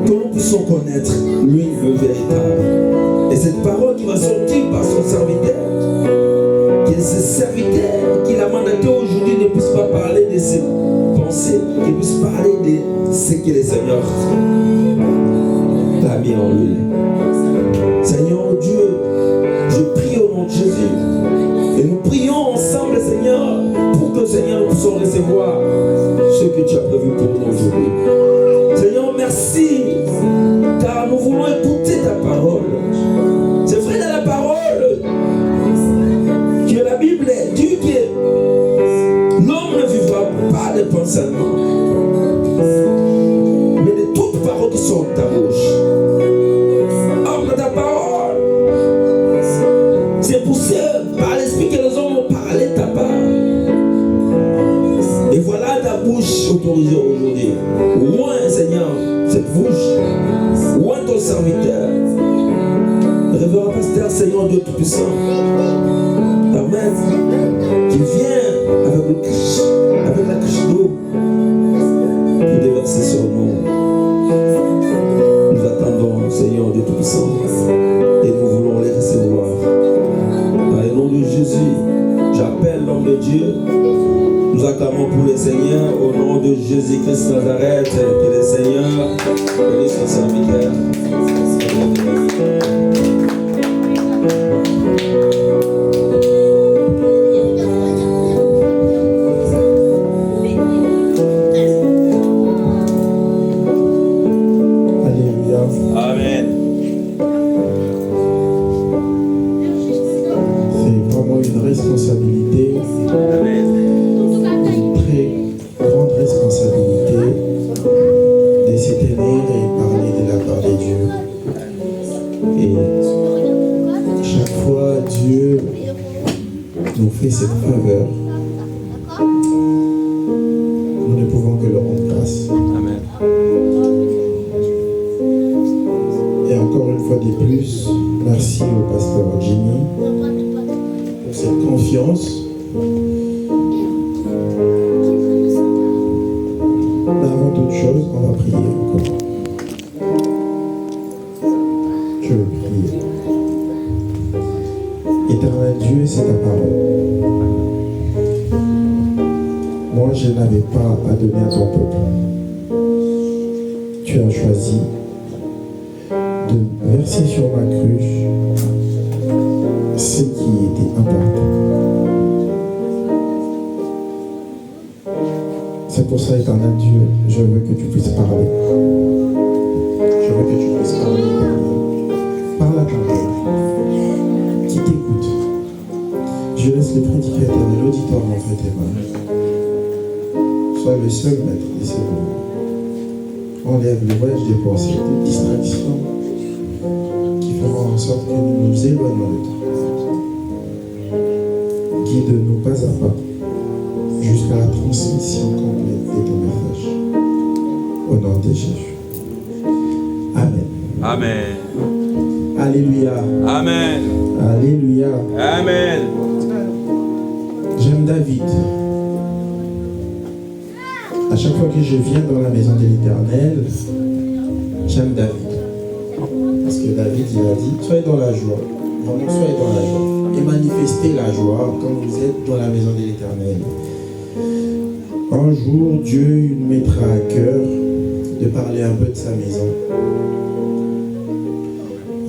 que nous puissions connaître lui le véritable. Et cette parole qui va sortir par son serviteur, que ce serviteur qu'il a mandaté aujourd'hui ne puisse pas parler de ses pensées, qu'il puisse parler de ce que le Seigneur a mis en lui. Seigneur Dieu, je prie au nom de Jésus. Et nous prions ensemble, Seigneur, pour que, Seigneur, nous puissions recevoir ce que tu as prévu pour nous aujourd'hui. Seigneur, merci, car nous voulons écouter ta parole. C'est vrai dans la parole que la Bible dit que l'homme ne vivra pas de pain seulement, mais de toutes paroles qui sont de ta bouche. Or, dans ta parole, c'est poussé par l'Esprit que les hommes ont parlé de ta part. Et voilà ta bouche autorisée aujourd'hui. Oint, Seigneur, cette bouche. Oint ton serviteur. Révérend pasteur, Seigneur Dieu Tout-Puissant. Amen. Qui vient avec la cruche d'eau pour déverser sur nous. Nous attendons, Seigneur Dieu Tout-Puissant, et nous voulons les recevoir. Dans le nom de Jésus, j'appelle l'homme de Dieu. Nous acclamons pour le Seigneur au nom de Jésus-Christ Nazareth. Que le Seigneur bénisse son serviteur. Alléluia. Amen. C'est vraiment une responsabilité. Amen. Grande responsabilité de se tenir et parler de la part de Dieu. Et chaque fois, Dieu nous fait cette faveur. Nous ne pouvons que le rendre grâce. Amen. Et encore une fois de plus, merci au pasteur Jimmy pour cette confiance. Avant toute chose, on va prier encore. Je veux prier. Éternel Dieu, c'est ta parole. Moi, je n'avais pas à donner à ton peuple. Tu as choisi de verser sur ma cruche ce qui était important. C'est pour ça, éternel Dieu, je veux que tu puisses parler. Je veux que tu puisses parler. Parle à ton peuple qui t'écoute. Je laisse le prédicateur et l'auditeur entre tes mains. Sois le seul maître de ces moments. Enlève le voyage des pensées, des distractions qui feront en sorte que nous nous éloignons de toi. Guide-nous pas à pas jusqu'à la transmission complète de ton message. Au nom de Jésus. Amen. Amen. Alléluia. Amen. Alléluia. Amen. J'aime David. À chaque fois que je viens dans la maison de l'Éternel, j'aime David. Parce que David, il a dit, soyez dans la joie. Vraiment, soyez dans la joie. Et manifestez la joie quand vous êtes dans la maison de l'Éternel. Un jour, Dieu nous mettra à cœur de parler un peu de sa maison.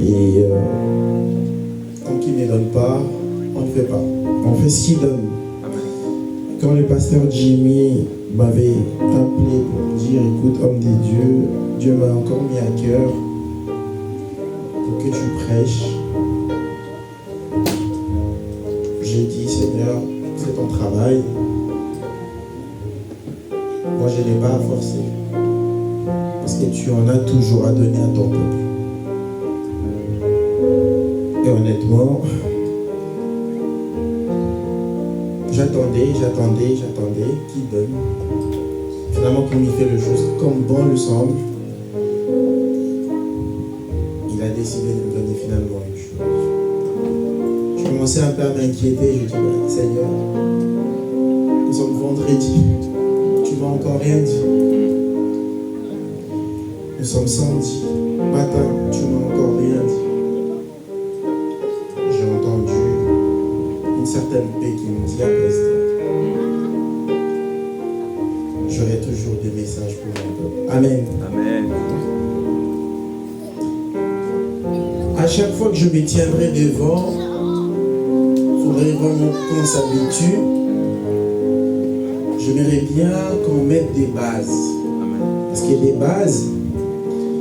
Et tant qu'il ne donne pas, on ne fait pas. On fait ce qu'il donne. Quand le pasteur Jimmy m'avait appelé pour dire, écoute, homme de Dieu, Dieu m'a encore mis à cœur pour que tu prêches. J'ai dit, Seigneur, c'est ton travail. Moi, je n'ai pas à forcer. Parce que tu en as toujours à donner à ton peuple. Et honnêtement, j'attendais, qu'il donne. Finalement, comme il fait les choses comme bon lui semble, il a décidé de me donner finalement une chose. Je commençais un peu à m'inquiéter, je dis, Seigneur, nous sommes vendredi, tu m'as encore rien dit. Nous sommes samedi matin, tu n'as encore rien dit. J'ai entendu une certaine paix qui me dit apaise-toi. J'aurai toujours des messages pour mon peuple. Amen. Amen. À chaque fois que je me tiendrai devant, il faudrait vraiment qu'on s'habitue. J'aimerais bien qu'on mette des bases. Parce que les bases,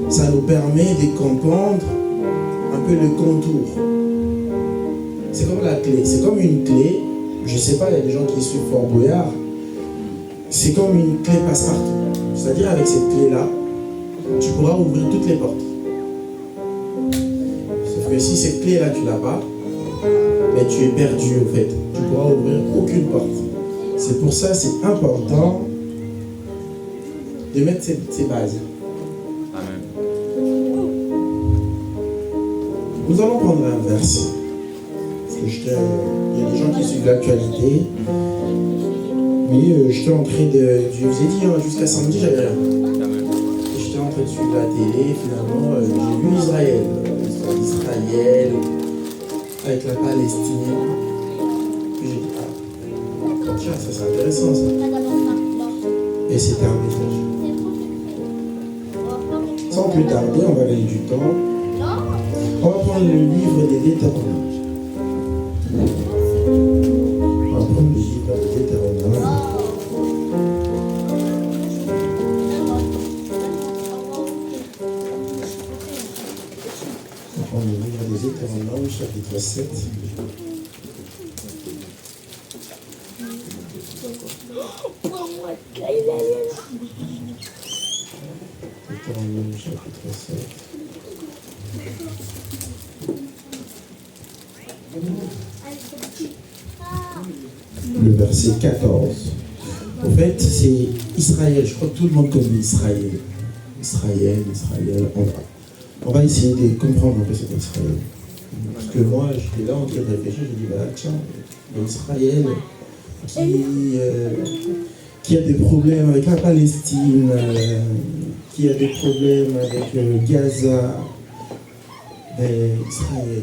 ça nous permet de comprendre un peu le contour. C'est comme la clé. C'est comme une clé. Je ne sais pas, il y a des gens qui suivent Fort Boyard. C'est comme une clé passe-partout. C'est-à-dire avec cette clé-là, tu pourras ouvrir toutes les portes. Sauf que si cette clé-là, tu ne l'as pas, ben, tu es perdu au fait. Tu ne pourras ouvrir aucune porte. C'est pour ça c'est important de mettre ces bases. Amen. Nous allons prendre un verset. Parce que il y a des gens qui suivent l'actualité. Mais j'étais en train de... Je vous ai dit, jusqu'à samedi, j'avais rien. J'étais en train de suivre la télé. Finalement, j'ai vu Israël. L'histoire d'Israël avec la Palestine. Puis j'ai dit, tiens, ça c'est intéressant ça. Et c'était un message. Sans plus tarder, on va gagner du temps. On va prendre le livre des Deutéronomes. On va prendre le livre des Deutéronomes. On va prendre le livre des Deutéronomes, chapitre 7. Deutéronome, chapitre 7. Le verset 14. En fait, c'est Israël. Je crois que tout le monde connaît Israël. Israël. On va essayer de comprendre un peu cet Israël. Parce que moi, j'étais là en train de réfléchir. Je dis, voilà, tiens, Israël qui a des problèmes avec la Palestine, qui a des problèmes avec Gaza. Mais Israël.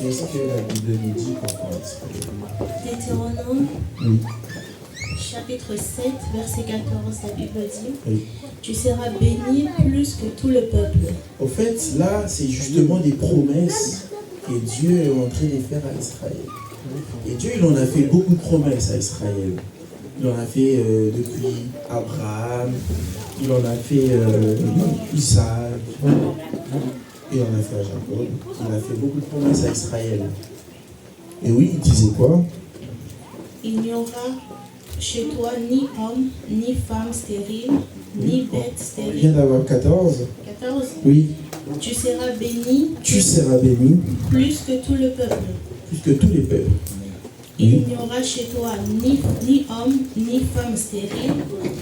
Est-ce que la Bible nous dit pourquoi Israël? Deutéronome, Oui. chapitre 7, verset 14, la Bible dit Oui. Tu seras béni plus que tout le peuple. Au fait, là, c'est justement des promesses que Dieu est en train de faire à Israël. Et Dieu, il en a fait beaucoup de promesses à Israël. Il en a fait depuis Abraham, il en a fait Isaac, il en a fait à Jacob. Il a fait beaucoup de promesses à Israël. Et oui, il disait quoi? Il n'y aura chez toi ni homme, ni femme stérile, ni bête On stérile. vient d'avoir 14. 14. Oui. Tu seras béni Tu seras béni plus que tout le peuple. plus que tous les peuples. Il n'y aura chez toi ni homme, ni femme stérile,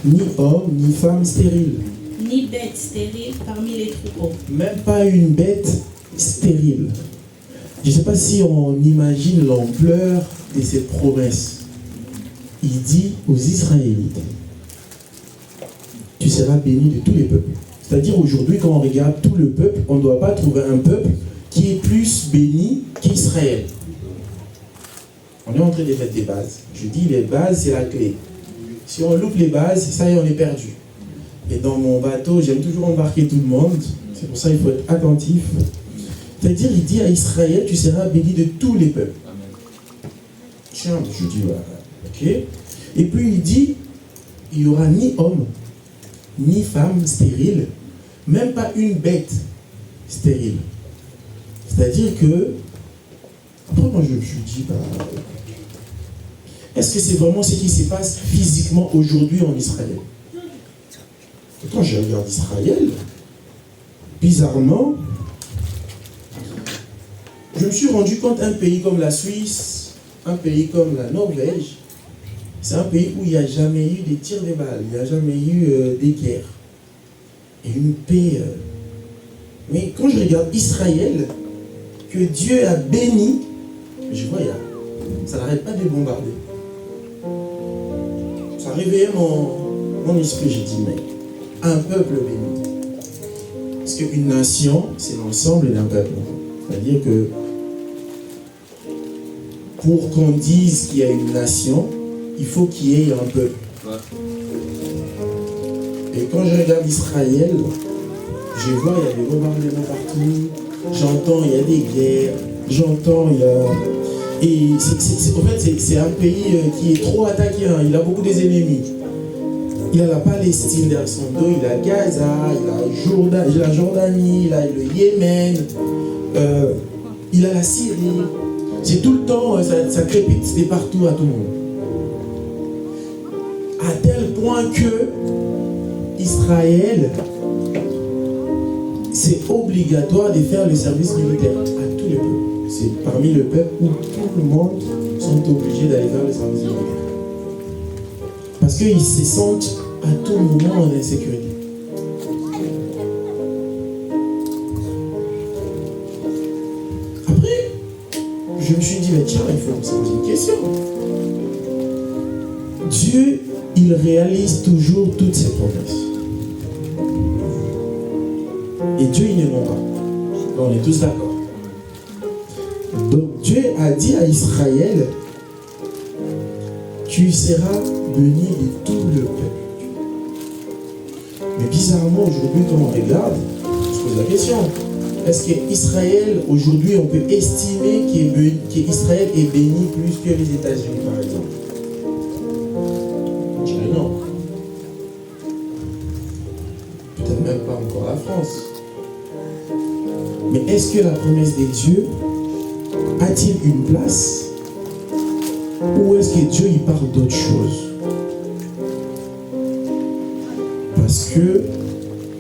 Ni homme, ni femme stérile. ni bête stérile parmi les troupeaux. Même pas une bête stérile. Je ne sais pas si on imagine l'ampleur de cette promesse. Il dit aux Israélites, tu seras béni de tous les peuples. C'est-à-dire aujourd'hui, quand on regarde tout le peuple, on ne doit pas trouver un peuple qui est plus béni qu'Israël. On est en train de mettre des bases. Je dis les bases, c'est la clé. Si on loupe les bases, ça y est, on est perdu. Et dans mon bateau, j'aime toujours embarquer tout le monde. C'est pour ça qu'il faut être attentif. C'est-à-dire, il dit à Israël, tu seras béni de tous les peuples. Tiens, je dis, voilà, ok. Et puis il dit, il n'y aura ni homme, ni femme stérile, même pas une bête stérile. C'est-à-dire que, après moi je me suis dit, est-ce que c'est vraiment ce qui se passe physiquement aujourd'hui en Israël? Et quand je regarde Israël, bizarrement, je me suis rendu compte qu'un pays comme la Suisse, un pays comme la Norvège, c'est un pays où il n'y a jamais eu des tirs de balles, il n'y a jamais eu des guerres. Et une paix. Mais quand je regarde Israël, que Dieu a béni, je vois, ça n'arrête pas de bombarder. Ça réveillait mon esprit, j'ai dit, mais un peuple béni. Parce qu'une nation, c'est l'ensemble d'un peuple. C'est-à-dire que pour qu'on dise qu'il y a une nation, il faut qu'il y ait un peuple. Et quand je regarde Israël, je vois il y a des bombardements partout, j'entends il y a des guerres, j'entends il y a... Et en fait, c'est un pays qui est trop attaqué, hein. Il a beaucoup des ennemis. Il a la Palestine derrière son dos, il a Gaza, il a la Jordanie, il a le Yémen, il a la Syrie. C'est tout le temps, ça crépite de partout à tout le monde. À tel point que Israël, c'est obligatoire de faire le service militaire à tous les peuples. C'est parmi le peuple où tout le monde sont obligés d'aller faire le service militaire. Parce qu'ils se sentent à tout moment en insécurité. Après, je me suis dit, mais tiens, il faut se poser une question. Dieu, il réalise toujours toutes ses promesses. Et Dieu, il ne ment pas. On est tous d'accord. Donc Dieu a dit à Israël, tu seras béni de tout le peuple. Mais bizarrement, aujourd'hui, quand on regarde, on se pose la question, est-ce qu'Israël, aujourd'hui, on peut estimer qu'Israël est béni plus que les États-Unis, par exemple? Je dirais non. Peut-être même pas encore la France. Mais est-ce que la promesse de Dieu a-t-il une place? Ou est-ce que Dieu y parle d'autre chose? Parce que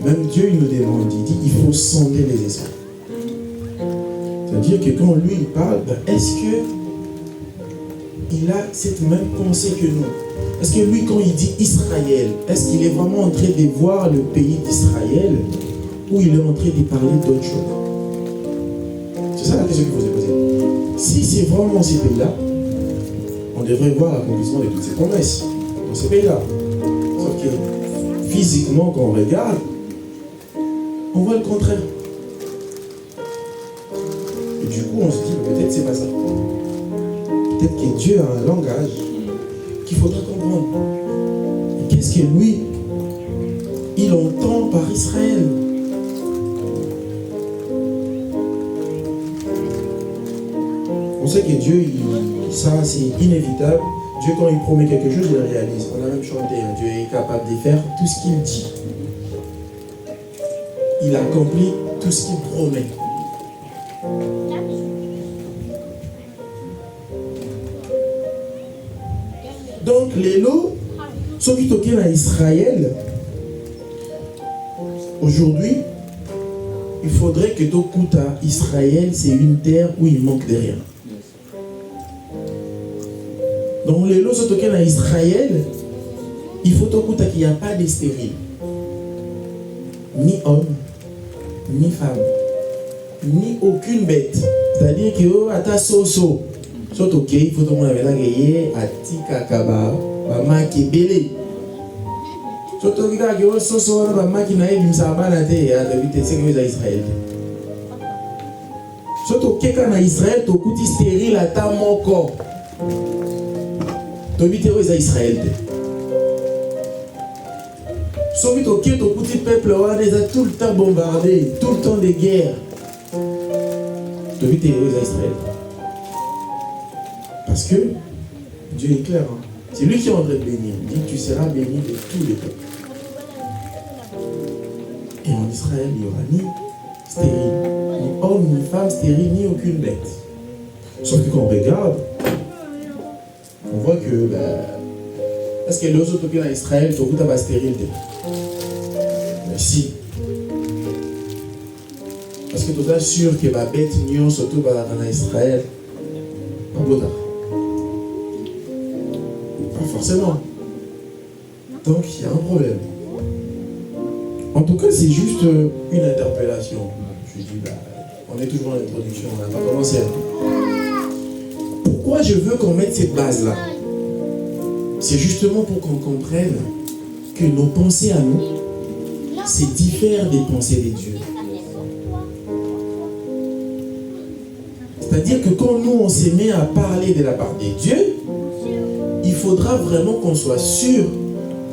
même Dieu il nous demande, il dit il faut sonder les esprits. C'est-à-dire que quand lui il parle, est-ce que il a cette même pensée que nous? Est-ce que lui quand il dit Israël, est-ce qu'il est vraiment en train de voir le pays d'Israël ou il est en train de parler d'autre chose? C'est ça la question qu'il faut se poser. Si c'est vraiment ces pays-là, on devrait voir l'accomplissement de toutes ces promesses dans ces pays-là. Sauf que physiquement, quand on regarde, on voit le contraire. Et du coup, on se dit, peut-être c'est pas ça. Peut-être que Dieu a un langage qu'il faudra comprendre. Et qu'est-ce que lui, il entend par Israël? On sait que Dieu, ça c'est inévitable. Dieu, quand il promet quelque chose, il le réalise. On a même chanté, hein, Dieu est capable de faire tout ce qu'il dit. Il accomplit tout ce qu'il promet. Donc, les lots, ceux qui toquent à Israël, aujourd'hui, il faudrait que tout coûte à Israël, c'est une terre où il manque de rien. Donc les lots sont toqués à Israël, il faut tout coûte qu'il n'y a pas de stérile. Ni homme, ni femme, ni aucune bête. C'est-à-dire que oh, à ta soso, soit ok, il faut tout le monde avec la gueule, à tikakaba, maman qui est belé. Soit ok, que oh soso, maman qui n'a pas de sabana, à l'habiter, c'est que Israël. Soit ok, quand à Israël, tu coûtes stérile à ta moko. Tu habites aux Israël. Sauf que tu petit peuple, on les a tout le temps bombardés, tout le temps des guerres. Tu habites aux Israël. Parce que Dieu est clair. Hein? C'est lui qui est en train de bénir. Il dit que tu seras béni de tous les peuples. Et en Israël, il n'y aura ni stérile, ni homme, ni femme stérile, ni aucune bête. Sauf que quand on regarde, on voit que, est-ce que les autres pays en Israël, tout le monde est stérile? Mais si. Parce que tu es sûr que la bête n'y surtout en Israël, pas bon. Pas forcément. Donc il y a un problème. En tout cas, c'est juste une interpellation. Je dis, on est toujours en introduction, on n'a pas commencé. Pourquoi je veux qu'on mette cette base-là? C'est justement pour qu'on comprenne que nos pensées à nous, c'est différent des pensées des dieux. C'est-à-dire que quand nous, on s'est mis à parler de la part de Dieu, il faudra vraiment qu'on soit sûr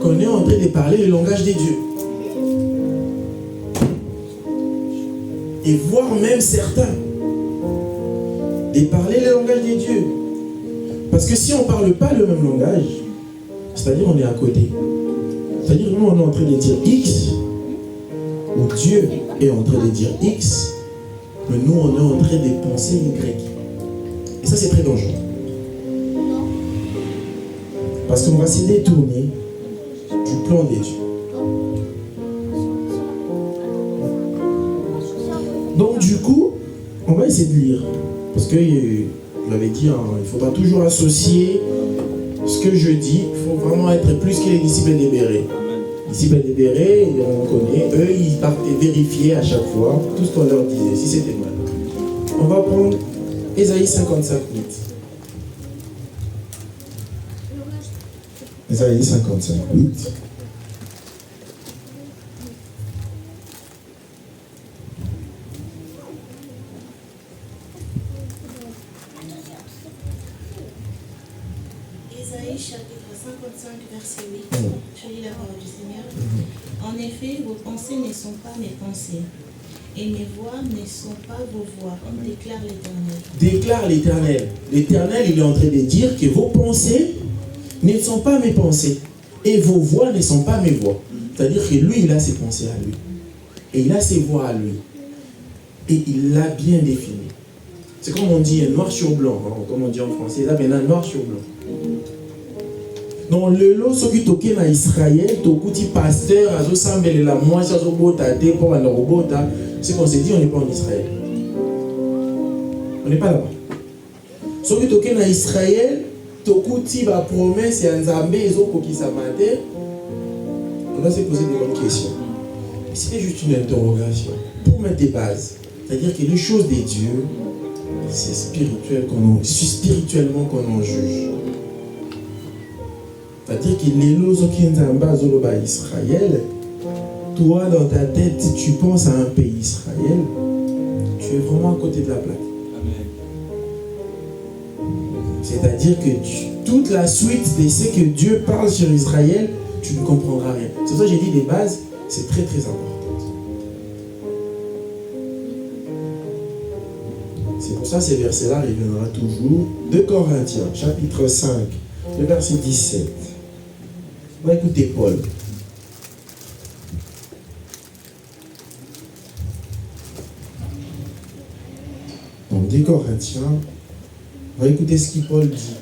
qu'on est en train de parler le langage de Dieu. Et voire même certains, de parler le langage de Dieu. Parce que si on ne parle pas le même langage, c'est-à-dire on est à côté. C'est-à-dire nous, on est en train de dire X, ou Dieu est en train de dire X, mais nous, on est en train de penser Y. Et ça, c'est très dangereux. Parce qu'on va se détourner du plan de Dieu. Donc, du coup, on va essayer de lire. Parce que, je l'avais dit, hein, il faudra toujours associer ce que je dis. Il faut vraiment être plus que les disciples des bérets. Les disciples des bérets, on connaît, eux, ils partent vérifier à chaque fois tout ce qu'on leur disait, si c'était mal. On va prendre Ésaïe 55, 8. Ésaïe 55, 8. Ésaïe chapitre 55, verset 8. Je lis la parole du Seigneur. En effet, vos pensées ne sont pas mes pensées, et mes voix ne sont pas vos voix, déclare l'Éternel. Déclare l'Éternel. L'Éternel, il est en train de dire que vos pensées ne sont pas mes pensées, et vos voix ne sont pas mes voix. C'est-à-dire que lui, il a ses pensées à lui, et il a ses voix à lui, et il l'a bien défini. C'est comme on dit noir sur blanc, hein, comme on dit en français, là maintenant noir sur blanc. Dans le lot, ceux qui toquent en Israël, tokuti pasteur, azo sambele la moi, azo bota, te pour un robota, c'est qu'on s'est dit, on n'est pas en Israël. On n'est pas là-bas. Ceux qui toquent en Israël, tokuti ba promesse et nzambe, ezo kokisa mater, on doit se poser des bonnes questions. C'était juste une interrogation pour mettre des bases. C'est-à-dire que les choses des dieux, c'est spirituellement qu'on en juge. C'est-à-dire que les lois qui sont en Israël, toi dans ta tête, tu penses à un pays Israël, tu es vraiment à côté de la plaque. C'est-à-dire que toute la suite de ce que Dieu parle sur Israël, tu ne comprendras rien. C'est pour ça que j'ai dit les bases, c'est très très important. C'est pour ça que ces versets-là reviendra toujours. 2 Corinthiens, chapitre 5, le verset 17. On va écouter Paul. Dans 2 Corinthiens, On va écouter ce que Paul dit.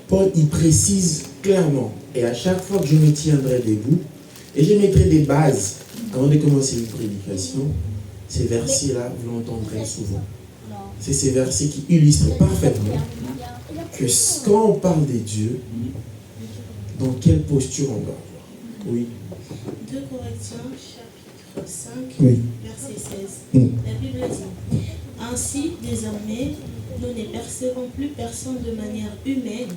Paul, il précise clairement. Et à chaque fois que je me tiendrai debout, et je mettrai des bases avant de commencer une prédication, ces versets-là, vous l'entendrez souvent. C'est ces versets qui illustrent parfaitement que quand on parle des dieux, dans quelle posture on doit avoir. Oui. 2 Corinthiens chapitre 5, oui. verset 16. Mm. La Bible dit: Ainsi, désormais, nous ne percevons plus personne de manière humaine.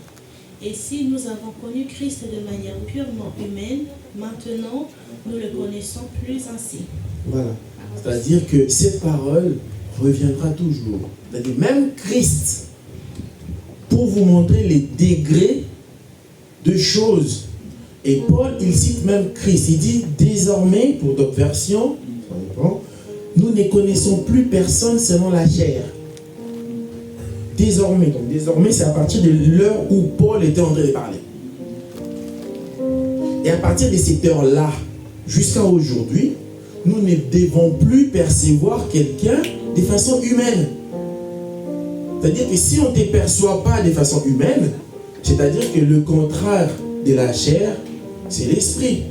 Et si nous avons connu Christ de manière purement humaine, maintenant, nous le connaissons plus ainsi. Voilà. C'est-à-dire que cette parole reviendra toujours. C'est-à-dire même Christ, pour vous montrer les degrés de choses. Et Paul, il cite même Christ. Il dit désormais, pour d'autres versions, nous ne connaissons plus personne selon la chair. Désormais. Donc désormais, c'est à partir de l'heure où Paul était en train de parler. Et à partir de cette heure-là, jusqu'à aujourd'hui, nous ne devons plus percevoir quelqu'un de façon humaine. C'est-à-dire que si on ne te perçoit pas de façon humaine, c'est-à-dire que le contraire de la chair, c'est l'esprit.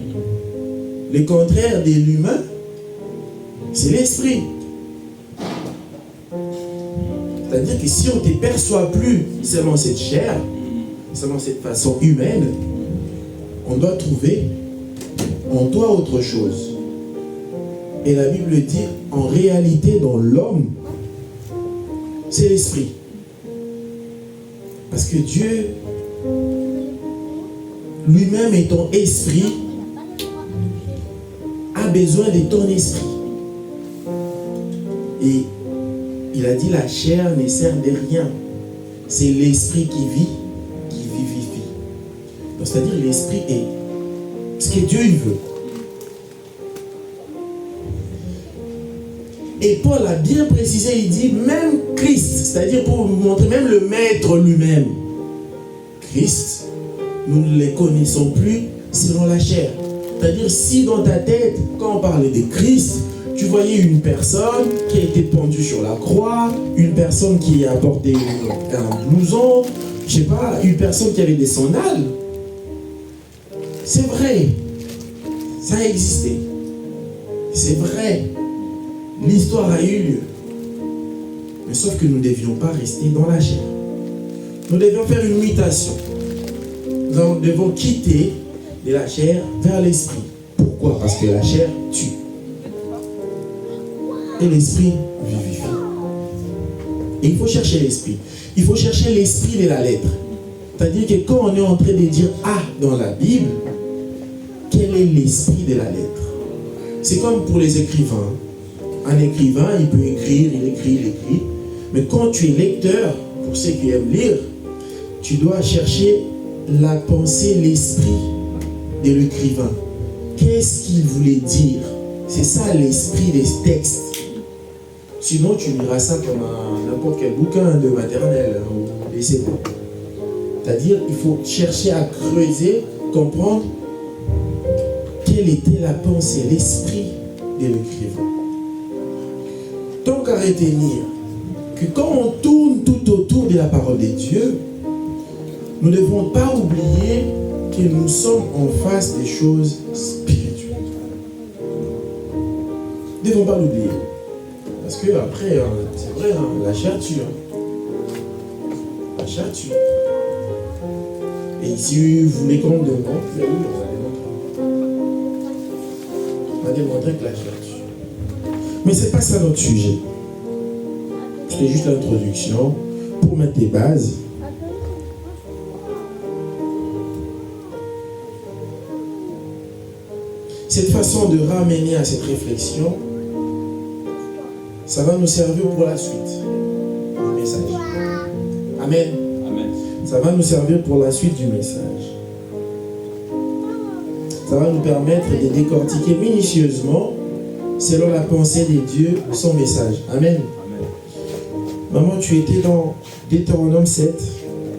Le contraire de l'humain, c'est l'esprit. C'est-à-dire que si on ne te perçoit plus selon cette chair, selon cette façon humaine, on doit trouver en toi autre chose. Et la Bible dit, en réalité, dans l'homme, c'est l'esprit. Parce que Dieu, lui-même étant esprit, a besoin de ton esprit. Et il a dit la chair ne sert de rien. C'est l'esprit qui vivifie. Donc, c'est-à-dire l'esprit est ce que Dieu il veut. Et Paul a bien précisé, il dit même Christ, c'est-à-dire pour vous montrer même le Maître lui-même. Christ, nous ne les connaissons plus selon la chair. C'est-à-dire si dans ta tête, quand on parlait de Christ, tu voyais une personne qui a été pendue sur la croix, une personne qui a porté un blouson, je sais pas, une personne qui avait des sandales. C'est vrai, ça a existé. C'est vrai, l'histoire a eu lieu. Mais sauf que nous ne devions pas rester dans la chair. Nous devions faire une mutation. Nous devons quitter de la chair vers l'esprit. Pourquoi? Parce que la chair tue. Et l'esprit vivifie. Et il faut chercher l'esprit. Il faut chercher l'esprit de la lettre. C'est-à-dire que quand on est en train de dire A dans la Bible, quel est l'esprit de la lettre? C'est comme pour les écrivains. Un écrivain, il peut écrire, il écrit. Mais quand tu es lecteur, pour ceux qui aiment lire, tu dois chercher la pensée, l'esprit de l'écrivain. Qu'est-ce qu'il voulait dire? C'est ça l'esprit des textes. Sinon, tu liras ça comme n'importe quel bouquin de maternelle ou des CD. C'est-à-dire, il faut chercher à creuser, comprendre quelle était la pensée, l'esprit de l'écrivain. Donc, à retenir que quand on tourne tout autour de la parole de Dieu, nous ne devons pas oublier que nous sommes en face des choses spirituelles. Nous ne devons pas l'oublier. Parce que après, c'est vrai, la chair tue. La chair tue. Et si vous voulez qu'on démontre, oui, on va démontrer que la chair tue. Mais ce n'est pas ça notre sujet. C'était juste l'introduction pour mettre des bases. Cette façon de ramener à cette réflexion, ça va nous servir pour la suite du message. Amen. Amen. Ça va nous servir pour la suite du message. Ça va nous permettre de décortiquer minutieusement, selon la pensée de Dieu, son message. Amen. Maman, tu étais dans Deutéronome 7.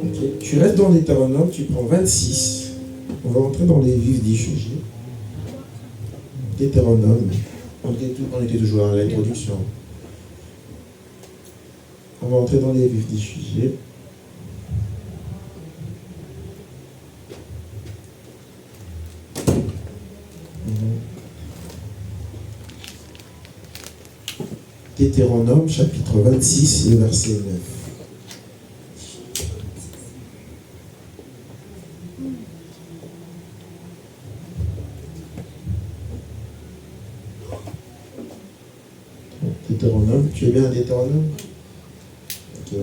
Okay. Tu restes dans Deutéronome, tu prends 26. On va entrer dans les vifs du sujet. Deutéronome. On était toujours à l'introduction. On va entrer dans les vifs du sujet. Deutéronome, chapitre 26, le verset 9. Deutéronome, tu es bien à Deutéronome? Ok.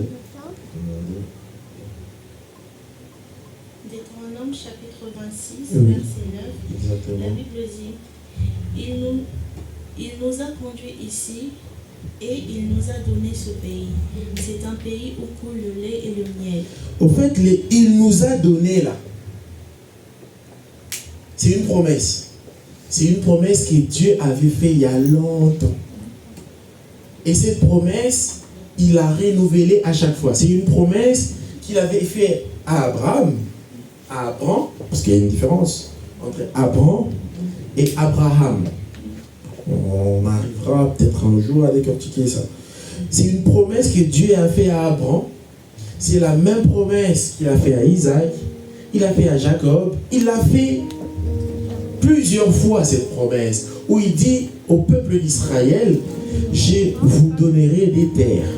Deutéronome chapitre 26, Oui. verset 9. Exactement. La Bible dit, il nous a conduits ici et il nous a donné ce pays. C'est un pays où coule le lait et le miel. Au fait, il nous a donné là. C'est une promesse. C'est une promesse que Dieu avait fait il y a longtemps. Et cette promesse, il l'a renouvelée à chaque fois. C'est une promesse qu'il avait fait à Abraham, parce qu'il y a une différence entre Abraham et Abraham. On arrivera peut-être un jour à décortiquer ça. C'est une promesse que Dieu a fait à Abraham. C'est la même promesse qu'il a fait à Isaac, il a fait à Jacob, il a fait plusieurs fois cette promesse, où il dit au peuple d'Israël, je vous donnerai des terres.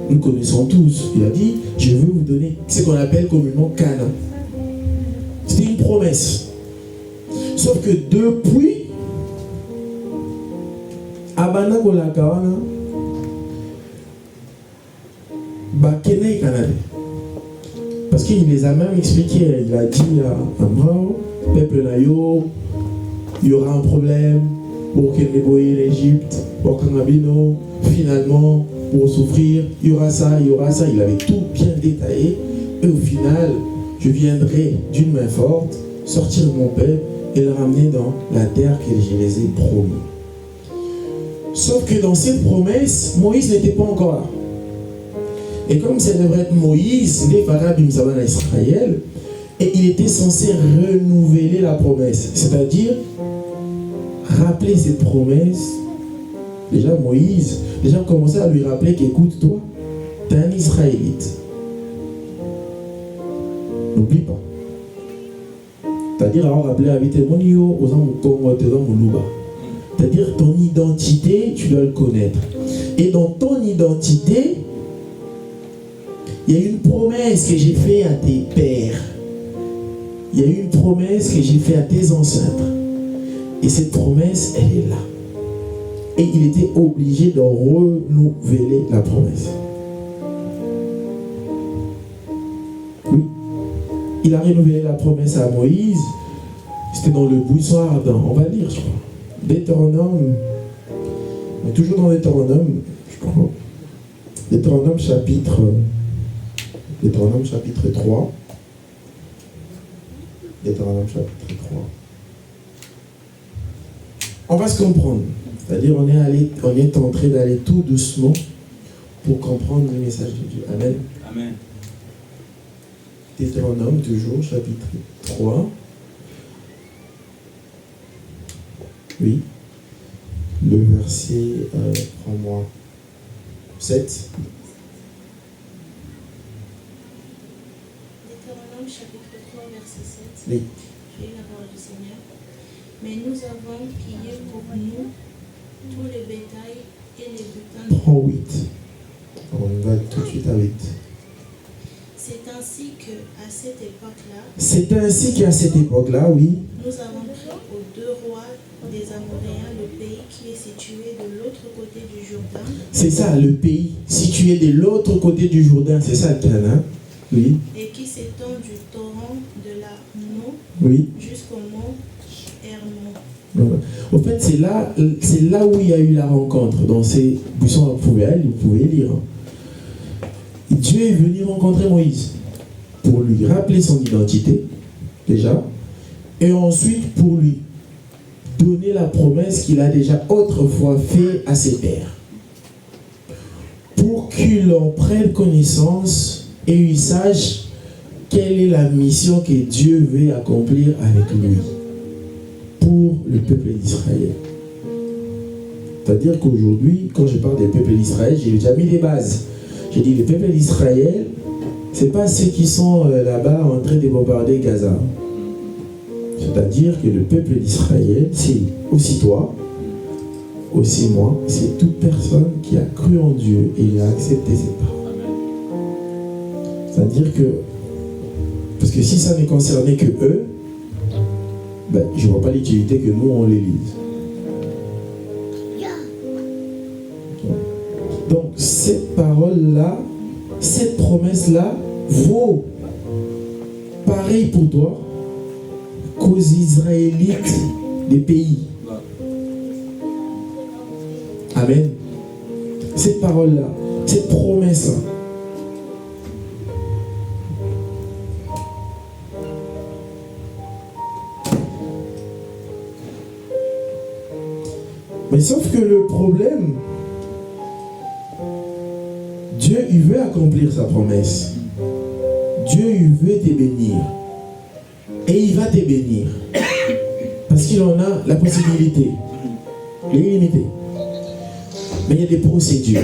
Nous connaissons tous, il a dit, je veux vous donner ce qu'on appelle communément Canaan. C'était une promesse. Sauf que depuis, Abana Golakawana, Bakene Canada. Parce qu'il les a même expliqué, il a dit à Mao, peuple Nayo, il y aura un problème pour qu'il ait l'Égypte, pour Kangabino, finalement, pour souffrir, il y aura ça, il avait tout bien détaillé. Et au final, je viendrai d'une main forte, sortir mon peuple et le ramener dans la terre que je les ai promis. Sauf que dans cette promesse, Moïse n'était pas encore là. Et comme ça devrait être Moïse, les Pharaons d'Israël à Israël, et il était censé renouveler la promesse, c'est-à-dire rappeler cette promesse. Déjà Moïse, déjà commençait à lui rappeler qu'écoute toi, tu es un Israélite. N'oublie pas. C'est-à-dire, alors rappeler à Vitemonio aux c'est-à-dire ton identité, tu dois le connaître. Et dans ton identité, il y a une promesse que j'ai faite à tes pères. Il y a une promesse que j'ai faite à tes ancêtres. Et cette promesse, elle est là. Et il était obligé de renouveler la promesse. Oui. Il a renouvelé la promesse à Moïse. C'était dans le buisson ardent. On va lire, je crois. Deutéronome. On est toujours dans Deutéronome, je crois. Deutéronome chapitre 3. Deutéronome chapitre 3. On va se comprendre. C'est-à-dire on est en train d'aller tout doucement pour comprendre le message de Dieu. Amen. Amen. Deutéronome, toujours, chapitre 3. Oui. Le verset, prends-moi, 7. Deutéronome chapitre 3, verset 7. Oui. Je lis la parole du Seigneur. Mais nous avons pillé pour nous tout le bétail et les butins. Prends 8. On va tout de suite à 8. C'est ainsi qu'à cette époque-là, C'est ainsi qu'à cette époque-là, oui, nous avons pris aux deux rois des Amoréens le pays qui est situé de l'autre côté du Jourdain, c'est ça, le pays situé de l'autre côté du Jourdain, c'est ça le Canaan, oui, et qui s'étend du torrent de la No oui. jusqu'au mont Hermon. Voilà. Au fait, c'est là où il y a eu la rencontre. Dans ces buissons, vous pouvez lire. Dieu est venu rencontrer Moïse pour lui rappeler son identité, déjà, et ensuite pour lui donner la promesse qu'il a déjà autrefois faite à ses pères. Pour qu'il en prenne connaissance et il sache quelle est la mission que Dieu veut accomplir avec lui pour le peuple d'Israël. C'est-à-dire qu'aujourd'hui, quand je parle des peuples d'Israël, j'ai déjà mis des bases. J'ai dit, le peuple d'Israël, ce n'est pas ceux qui sont là-bas en train de bombarder Gaza. C'est-à-dire que le peuple d'Israël, c'est aussi toi, aussi moi, c'est toute personne qui a cru en Dieu et a accepté ses paroles. C'est-à-dire que, parce que si ça ne concernait que eux, ben, je ne vois pas l'utilité que nous, on les lise. Donc, cette parole-là, cette promesse-là, vaut pareil pour toi qu'aux Israélites des pays. Amen. Cette parole-là, cette promesse-là. Mais sauf que le problème, Dieu, il veut accomplir sa promesse. Dieu, il veut te bénir. Et il va te bénir. Parce qu'il en a la possibilité. L'illimité. Mais il y a des procédures.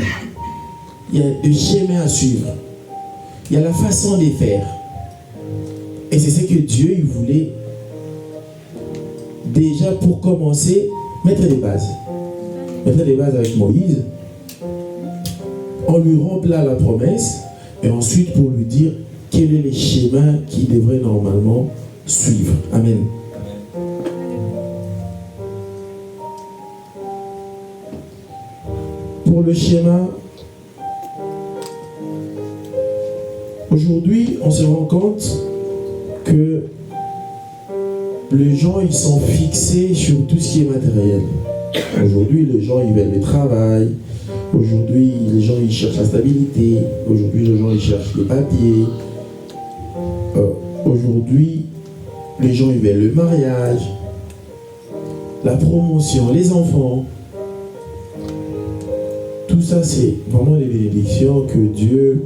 Il y a des schémas à suivre. Il y a la façon de faire. Et c'est ce que Dieu, il voulait déjà pour commencer, mettre des bases. Mettre des bases avec Moïse. On lui remplit la promesse et ensuite pour lui dire quel est le schéma qu'il devrait normalement suivre. Amen. Pour le schéma, aujourd'hui, on se rend compte que les gens, ils sont fixés sur tout ce qui est matériel. Aujourd'hui, les gens, ils veulent le travail. Aujourd'hui, les gens, ils cherchent la stabilité. Aujourd'hui, les gens, ils cherchent les papiers. Aujourd'hui, les gens, ils veulent le mariage, la promotion, les enfants. Tout ça, c'est vraiment les bénédictions que Dieu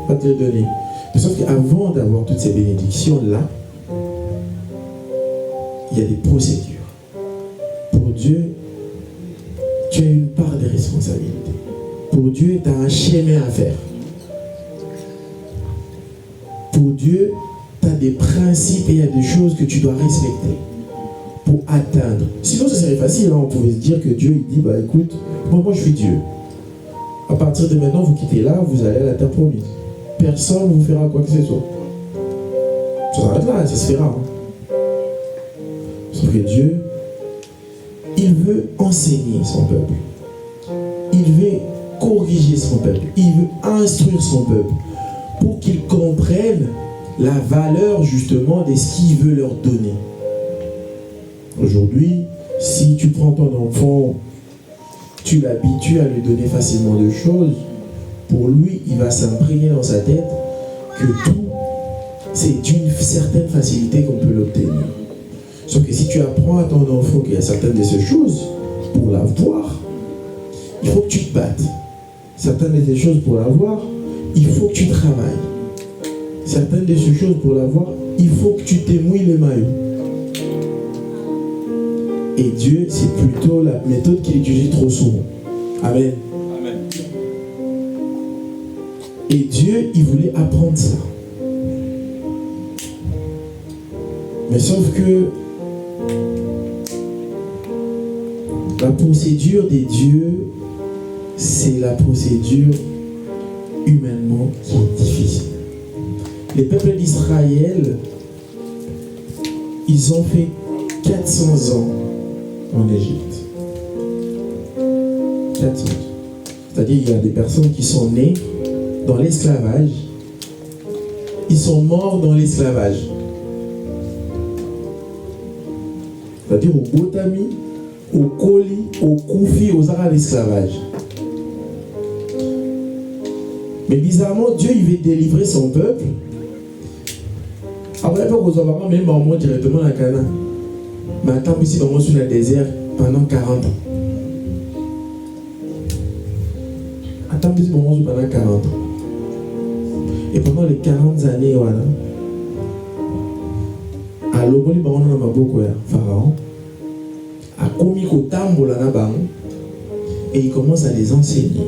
va te donner. Sauf qu'avant d'avoir toutes ces bénédictions-là, il y a des procédures. Pour Dieu, tu as une part de responsabilité. Pour Dieu, tu as un chemin à faire. Pour Dieu, tu as des principes et il y a des choses que tu dois respecter pour atteindre. Sinon, ce serait facile. Hein? On pouvait se dire que Dieu, il dit, bah écoute, moi je suis Dieu. À partir de maintenant, vous quittez là, vous allez à la terre promise. Personne ne vous fera quoi que ce soit. Ça s'arrête là, ça se fera. Hein? Sauf que Dieu, il veut enseigner son peuple. Il veut corriger son peuple. Il veut instruire son peuple pour qu'ils comprennent la valeur justement de ce qu'il veut leur donner. Aujourd'hui, si tu prends ton enfant, tu l'habitues à lui donner facilement des choses, pour lui, il va s'imprégner dans sa tête que tout, c'est d'une certaine facilité qu'on peut l'obtenir. Sauf que si tu apprends à ton enfant qu'il y a certaines de ces choses, pour l'avoir, il faut que tu te battes. Certaines de ces choses pour l'avoir, il faut que tu travailles. Certaines de ces choses pour l'avoir, il faut que tu t'émouilles le maillot. Et Dieu, c'est plutôt la méthode qu'il utilise trop souvent. Amen. Amen. Et Dieu, il voulait apprendre ça. Mais sauf que la procédure des dieux, c'est la procédure humainement qui est difficile. Les peuples d'Israël, ils ont fait 400 ans en Égypte. 400 ans. C'est-à-dire qu'il y a des personnes qui sont nées dans l'esclavage. Ils sont morts dans l'esclavage. C'est-à-dire au Botami, au Koli, au Koufi, aux arts d'esclavage. Mais bizarrement, Dieu il veut délivrer son peuple. Après, aux Obama, même moi directement à Cana. Mais attends, ici, vraiment sur le désert pendant 40 ans. Attends, ici, vraiment pendant 40 ans. Et pendant les 40 années, voilà. À l'oboli, on a beaucoup de pharaon. A commis au tambour là et il commence à les enseigner,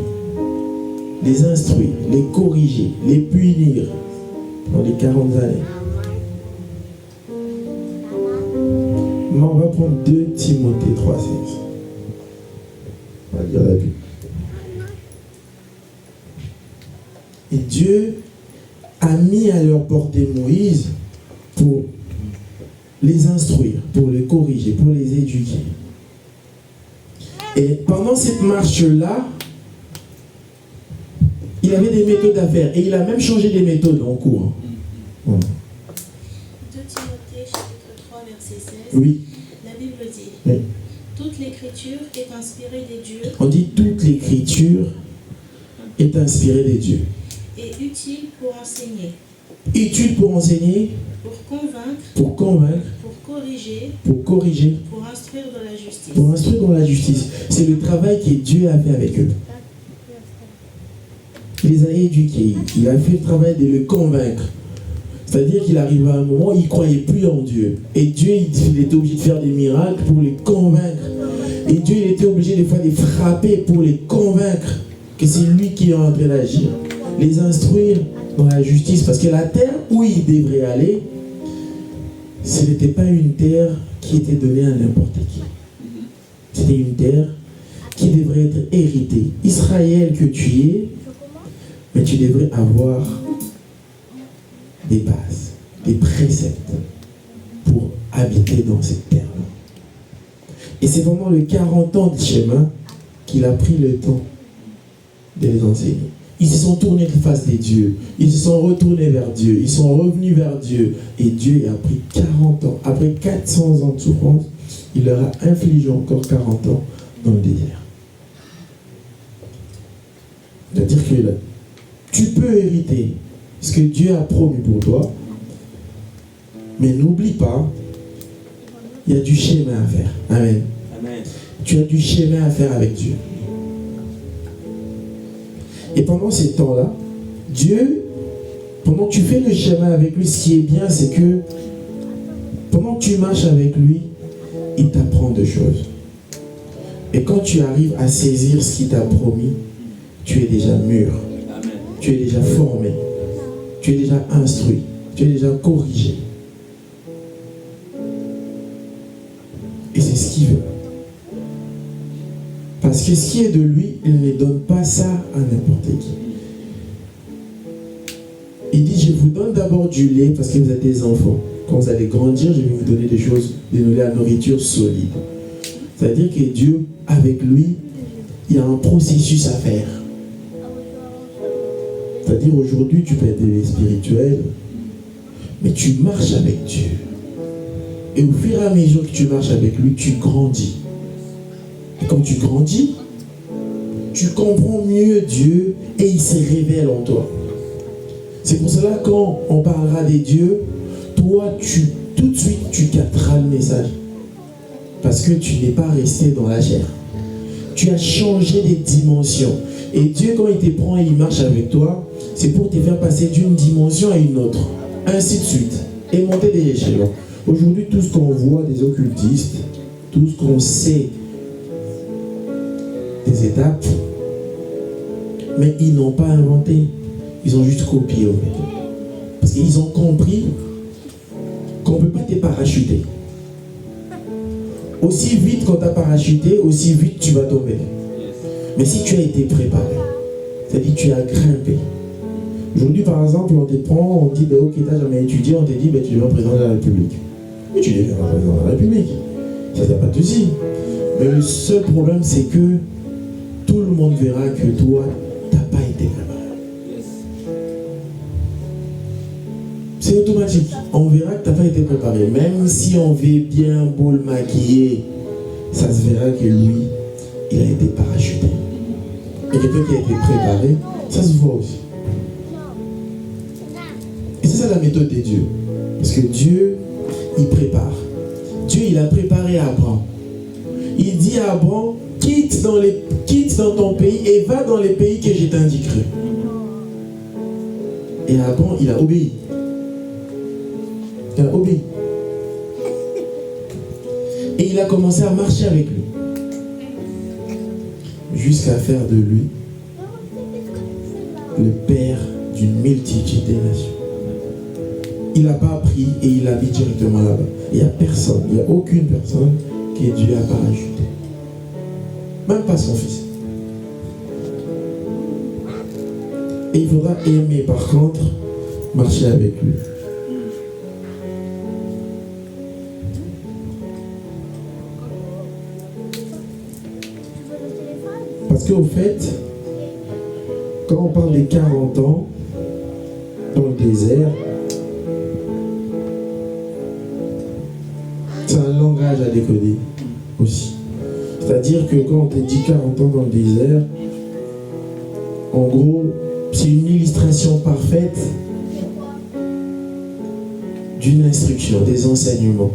les instruire, les corriger, les punir dans les 40 années. Mais on va prendre 2 Timothée 3,16. On va lire la Bible. Et Dieu a mis à leur portée Moïse pour les instruire, pour les corriger, pour les éduquer. Et pendant cette marche-là, il avait des méthodes à faire. Et il a même changé des méthodes en cours. 2 Timothée chapitre 3 verset 16. Oui. La Bible dit, Oui. toute l'écriture est inspirée des dieux On dit toute l'écriture est inspirée des dieux. et utile pour enseigner, Utile pour enseigner, pour convaincre, pour convaincre, pour corriger, pour instruire dans la justice. pour instruire dans la justice. C'est le travail que Dieu a fait avec eux. Il les a éduqués. Il a fait le travail de le convaincre. C'est-à-dire qu'il arrive à un moment où il ne croyait plus en Dieu. Et Dieu, il était obligé de faire des miracles pour les convaincre. Et Dieu, il était obligé des fois de frapper pour les convaincre que c'est lui qui est en train d'agir. Les instruire dans la justice. Parce que la terre où ils devraient aller, ce n'était pas une terre qui était donnée à n'importe qui. C'était une terre qui devrait être héritée. Israël que tu es, mais tu devrais avoir des bases, des préceptes pour habiter dans cette terre-là. Et c'est vraiment le 40 ans de chemin qu'il a pris le temps de les enseigner. Ils se sont tournés face des dieux, ils se sont retournés vers Dieu, ils sont revenus vers Dieu. Et Dieu a pris 40 ans, après 400 ans de souffrance, il leur a infligé encore 40 ans dans le désert. C'est-à-dire que là, tu peux hériter ce que Dieu a promis pour toi, mais n'oublie pas, il y a du chemin à faire. Amen. Amen. Tu as du chemin à faire avec Dieu. Et pendant ces temps-là, Dieu, pendant que tu fais le chemin avec lui, ce qui est bien, c'est que pendant que tu marches avec lui, il t'apprend des choses. Et quand tu arrives à saisir ce qu'il t'a promis, tu es déjà mûr. Amen. Tu es déjà formé. Tu es déjà instruit. Tu es déjà corrigé. Et c'est ce qu'il veut. Parce que ce qui est de lui, il ne donne pas ça à n'importe qui. Il dit, je vous donne d'abord du lait parce que vous êtes des enfants. Quand vous allez grandir, je vais vous donner des choses, de la nourriture solide. C'est-à-dire que Dieu, avec lui, il y a un processus à faire. C'est-à-dire aujourd'hui, tu peux être spirituel, mais tu marches avec Dieu. Et au fur et à mesure que tu marches avec lui, tu grandis. Et quand tu grandis, tu comprends mieux Dieu et il se révèle en toi. C'est pour cela quand on parlera des dieux, toi, tout de suite, tu capteras le message. Parce que tu n'es pas resté dans la chair. Tu as changé les dimensions. Et Dieu, quand il te prend et il marche avec toi, c'est pour te faire passer d'une dimension à une autre. Ainsi de suite. Et monter des échelons. Aujourd'hui, tout ce qu'on voit des occultistes, tout ce qu'on sait des étapes, mais ils n'ont pas inventé. Ils ont juste copié, en fait. Parce qu'ils ont compris qu'on ne peut pas te parachuter. Aussi vite quand tu as parachuté, aussi vite tu vas tomber. Mais si tu as été préparé, c'est-à-dire tu as grimpé. Aujourd'hui, par exemple, on te prend, on te dit, ok, tu n'as jamais étudié, on te dit, tu deviens président de la République. Mais tu deviens président de la République. Ça, il n'y a pas de souci. Mais le seul problème, c'est que tout le monde verra que toi, tu n'as pas été préparé. C'est automatique. On verra que tu n'as pas été préparé. Même si on veut bien beau le maquiller, ça se verra que lui, il a été parachuté. Et quelqu'un qui a été préparé, ça se voit aussi. Et c'est ça la méthode de Dieu. Parce que Dieu, il prépare. Dieu, il a préparé Abraham. Il dit à Abraham, quitte dans ton pays et va dans les pays que je t'indiquerai. Et Abraham, il a obéi. Il a obéi. Et il a commencé à marcher avec lui. Jusqu'à faire de lui le père d'une multitude de nations. Il n'a pas appris et il habite directement là-bas. Il n'y a personne, il n'y a aucune personne que Dieu a parachuté. Même pas son fils. Et il faudra aimer, par contre, marcher avec lui. Parce qu'au fait, quand on parle des 40 ans dans le désert, c'est un langage à décoder aussi. C'est-à-dire que quand on te dit 40 ans dans le désert, en gros, c'est une illustration parfaite d'une instruction, des enseignements.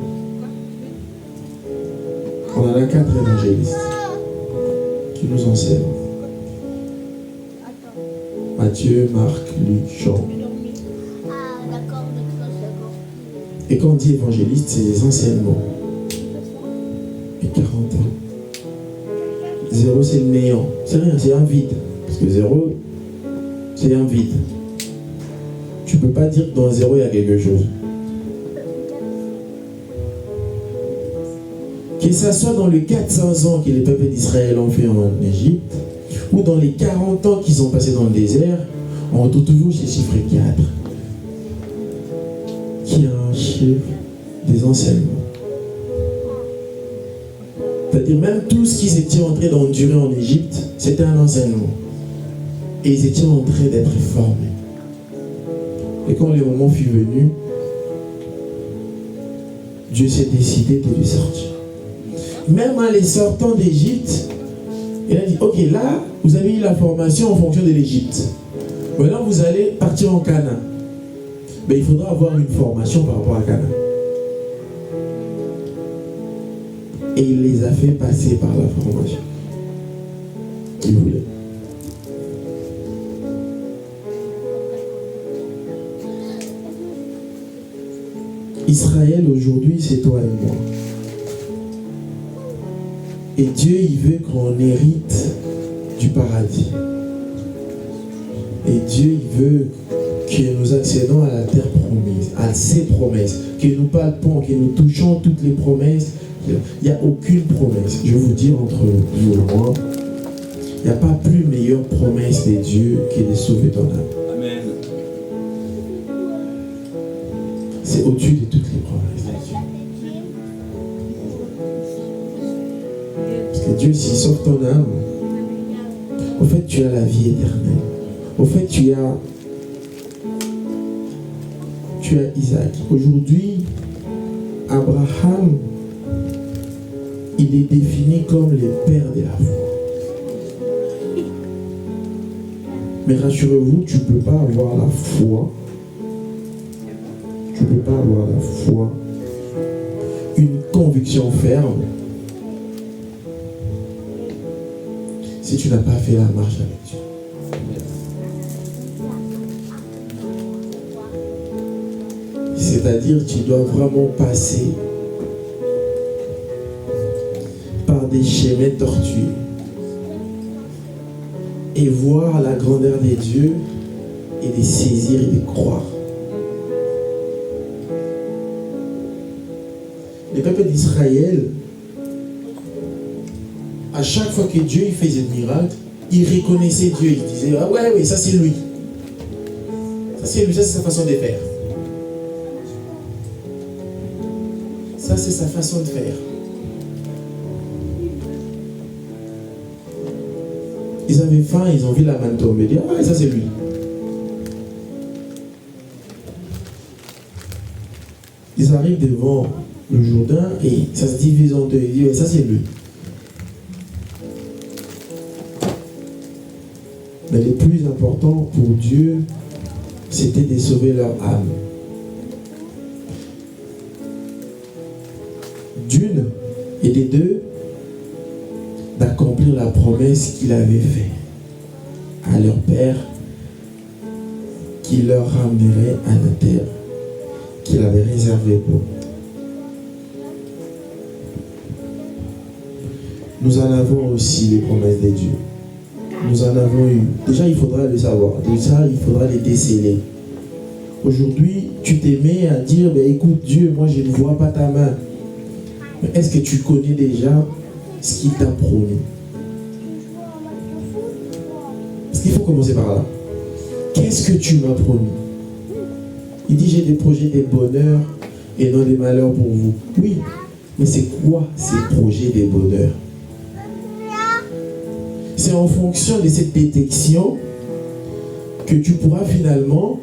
On en a 4 évangélistes qui nous enseignent. Matthieu, Marc, Luc, Jean. Et quand on dit évangéliste, c'est les enseignements. Et 40 ans. 0, c'est le néant. C'est rien, c'est un vide. Parce que 0, c'est un vide. Tu ne peux pas dire que dans 0, il y a quelque chose. Que ça soit dans les 400 ans que les peuples d'Israël ont fait en Égypte, ou dans les 40 ans qu'ils ont passé dans le désert, on retrouve toujours ce chiffre 4, qui est un chiffre des enseignements. C'est-à-dire même tout ce qu'ils étaient en train d'endurer en Égypte, c'était un enseignement. Et ils étaient en train d'être formés. Et quand le moment fut venu, Dieu s'est décidé de les sortir. même en les sortant d'Égypte, il a dit, ok, là, vous avez eu la formation en fonction de l'Égypte. Maintenant, vous allez partir en Canaan. Mais il faudra avoir une formation par rapport à Canaan. Et il les a fait passer par la formation qu'il voulait. Israël aujourd'hui, c'est toi et moi. Et Dieu, il veut qu'on hérite du paradis. Et Dieu, il veut que nous accédons à la terre promise, à ses promesses, que nous palpons, que nous touchons toutes les promesses. Il n'y a aucune promesse. Je vais vous dire entre vous et moi, il n'y a pas plus meilleure promesse de Dieu que de sauver ton âme. Amen. C'est au-dessus de toutes les promesses de Dieu. Parce que Dieu, s'il sauve ton âme, au fait, tu as la vie éternelle. Au fait, tu as Isaac. Aujourd'hui, Abraham, il est défini comme le père de la foi. Mais rassurez-vous, tu ne peux pas avoir la foi. Tu ne peux pas avoir la foi, une conviction ferme, si tu n'as pas fait la marche avec Dieu. C'est-à-dire, tu dois vraiment passer par des chemins tortueux et voir la grandeur de Dieu et de saisir et de croire. Le peuple d'Israël, à chaque fois que Dieu faisait des miracles, il reconnaissait Dieu. Il disait, ah ouais, ça c'est lui. Ça c'est lui, ça c'est sa façon de faire. Ça c'est sa façon de faire. Ils avaient faim, ils ont vu la manne tomber. Ils disaient, ah ouais, ça c'est lui. Ils arrivent devant le Jourdain et ça se divise en deux. Ils disent, ouais, ça c'est lui. Mais le plus important pour Dieu, c'était de sauver leur âme. D'une et des deux, d'accomplir la promesse qu'il avait faite à leur père, qu'il leur ramènerait à la terre qu'il avait réservée pour eux. Nous en avons aussi les promesses de Dieu. Nous en avons eu. Déjà, il faudra le savoir. Déjà, il faudra les déceler. Aujourd'hui, tu t'aimais à dire, ben, écoute Dieu, moi je ne vois pas ta main. Mais est-ce que tu connais déjà ce qu'il t'a promis? Parce qu'il faut commencer par là. Qu'est-ce que tu m'as promis? Il dit, j'ai des projets de bonheur et non des malheurs pour vous. Oui, mais c'est quoi ces projets de bonheur? C'est en fonction de cette détection que tu pourras finalement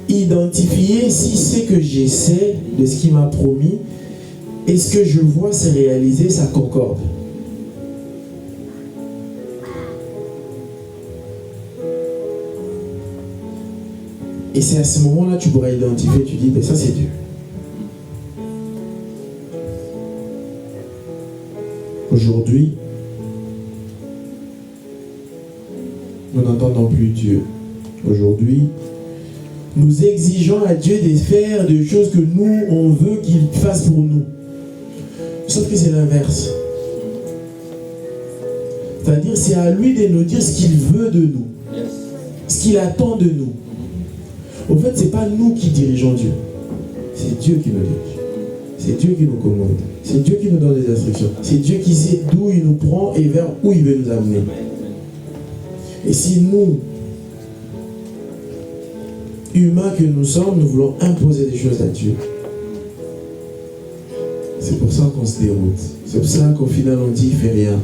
identifier si c'est que j'essaie de ce qu'il m'a promis et ce que je vois se réaliser, ça concorde. Et c'est à ce moment-là que tu pourras identifier, tu dis, ben ça c'est Dieu. Aujourd'hui, nous n'entendons plus Dieu. Aujourd'hui, nous exigeons à Dieu de faire des choses que nous, on veut qu'il fasse pour nous. Sauf que c'est l'inverse. C'est-à-dire, c'est à lui de nous dire ce qu'il veut de nous. Ce qu'il attend de nous. Au fait, ce n'est pas nous qui dirigeons Dieu. C'est Dieu qui nous dirige. C'est Dieu qui nous commande. C'est Dieu qui nous donne des instructions. C'est Dieu qui sait d'où il nous prend et vers où il veut nous amener. Et si nous, humains que nous sommes, nous voulons imposer des choses à Dieu, c'est pour ça qu'on se déroute. C'est pour ça qu'au final on dit, il ne fait rien.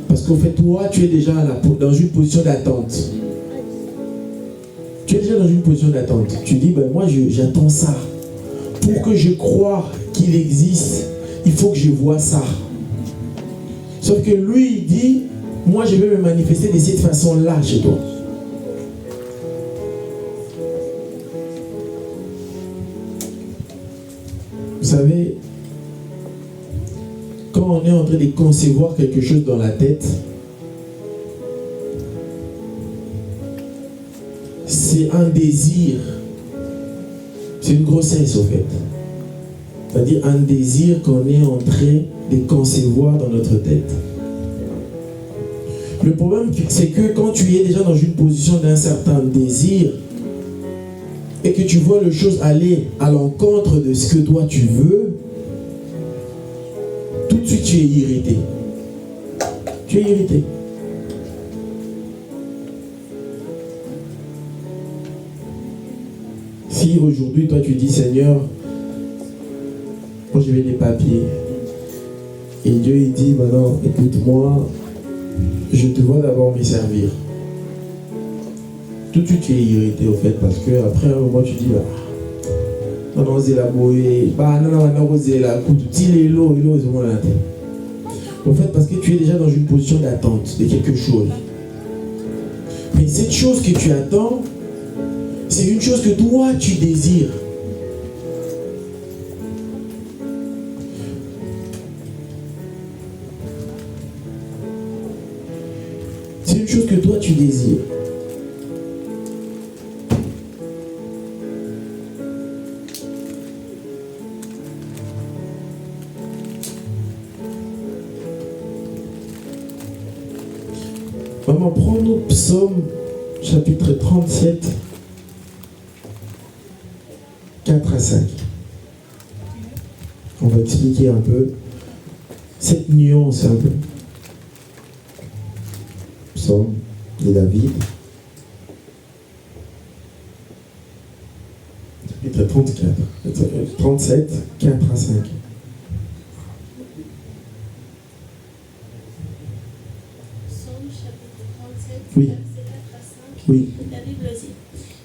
Parce qu'en fait, toi, tu es déjà dans une position d'attente. Tu es déjà dans une position d'attente. Tu dis, ben moi j'attends ça. Pour que je croie qu'il existe, il faut que je vois ça. Sauf que lui, il dit, moi je vais me manifester de cette façon-là chez toi. Vous savez, quand on est en train de concevoir quelque chose dans la tête, c'est un désir. C'est une grossesse au fait. C'est-à-dire un désir qu'on est en train de concevoir dans notre tête. Le problème, c'est que quand tu es déjà dans une position d'un certain désir et que tu vois les choses aller à l'encontre de ce que toi tu veux, tout de suite tu es irrité. Tu es irrité. Si aujourd'hui toi tu dis Seigneur, moi je vais les papiers, et Dieu il dit maintenant écoute-moi, je te vois d'abord me servir. Tout de suite tu es irrité au fait parce que après un moment tu dis bah non c'est la boue, bah non c'est la coupe, il est l'eau, au fait parce que tu es déjà dans une position d'attente de quelque chose. Mais cette chose que tu attends, c'est une chose que toi tu désires. C'est une chose que toi tu désires. Maman, prends-nous Psaume chapitre 37, 4 à 5. On va expliquer un peu cette nuance un peu. Psaume de David, chapitre 37, 4 à 5. Psaume chapitre 37, Oui. verset 4 à 5. Oui. La Bible dit,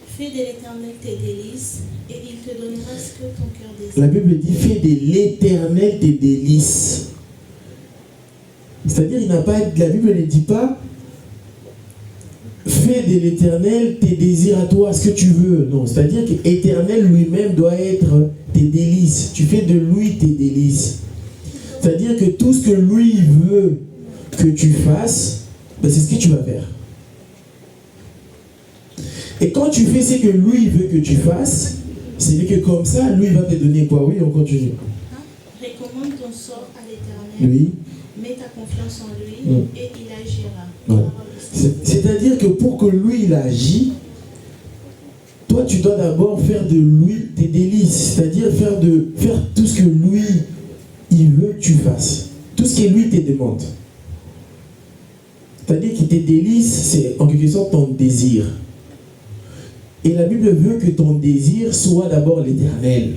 fais de l'Éternel tes délices, et il te donnera ce que ton cœur désire. La Bible dit fais de l'Éternel tes délices. C'est-à-dire, la Bible ne dit pas fais de l'Éternel tes désirs à toi, ce que tu veux. Non, c'est-à-dire que l'Éternel lui-même doit être tes délices. Tu fais de lui tes délices. C'est-à-dire que tout ce que lui veut que tu fasses, ben c'est ce que tu vas faire. Et quand tu fais ce que lui veut que tu fasses, c'est que comme ça, lui va te donner quoi? Oui, on continue. Recommande ton sort à l'Éternel. Oui. Mets ta confiance en lui et il agira. Ouais. C'est-à-dire que pour que lui il agit, toi tu dois d'abord faire de lui tes délices, c'est-à-dire faire tout ce que lui il veut que tu fasses, tout ce que lui te demande. C'est-à-dire que tes délices, c'est en quelque sorte ton désir. Et la Bible veut que ton désir soit d'abord l'Éternel.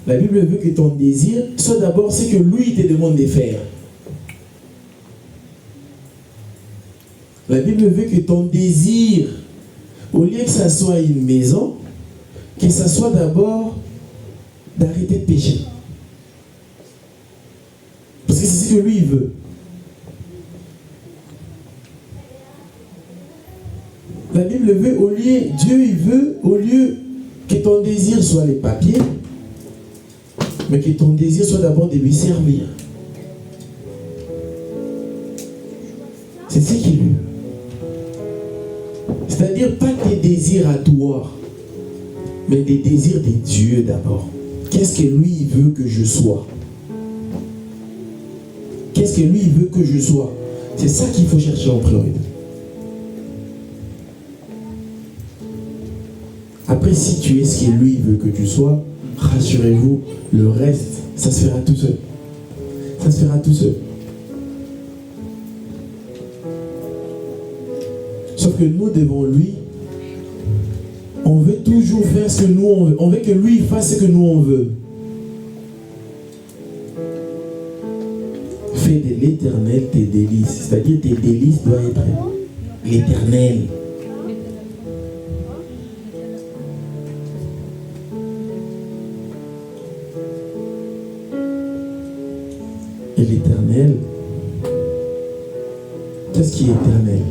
La Bible veut que ton désir soit d'abord ce que lui te demande de faire. La Bible veut que ton désir, au lieu que ça soit une maison, que ça soit d'abord d'arrêter de pécher. Parce que c'est ce que lui il veut. La Bible veut, Dieu il veut, au lieu que ton désir soit les papiers, mais que ton désir soit d'abord de lui servir. C'est ce qu'il veut. C'est-à-dire pas tes désirs à toi, mais des désirs de Dieu d'abord. Qu'est-ce que lui veut que je sois? Qu'est-ce que lui veut que je sois? C'est ça qu'il faut chercher en priorité. Après, si tu es ce que lui veut que tu sois, rassurez-vous, le reste, ça se fera tout seul. Ça se fera tout seul. Sauf que nous, devant lui, on veut toujours faire ce que nous on veut. On veut que lui fasse ce que nous on veut. Fais de l'Éternel tes délices. C'est-à-dire tes délices doivent être l'Éternel. Et l'Éternel, fait ce qui est éternel.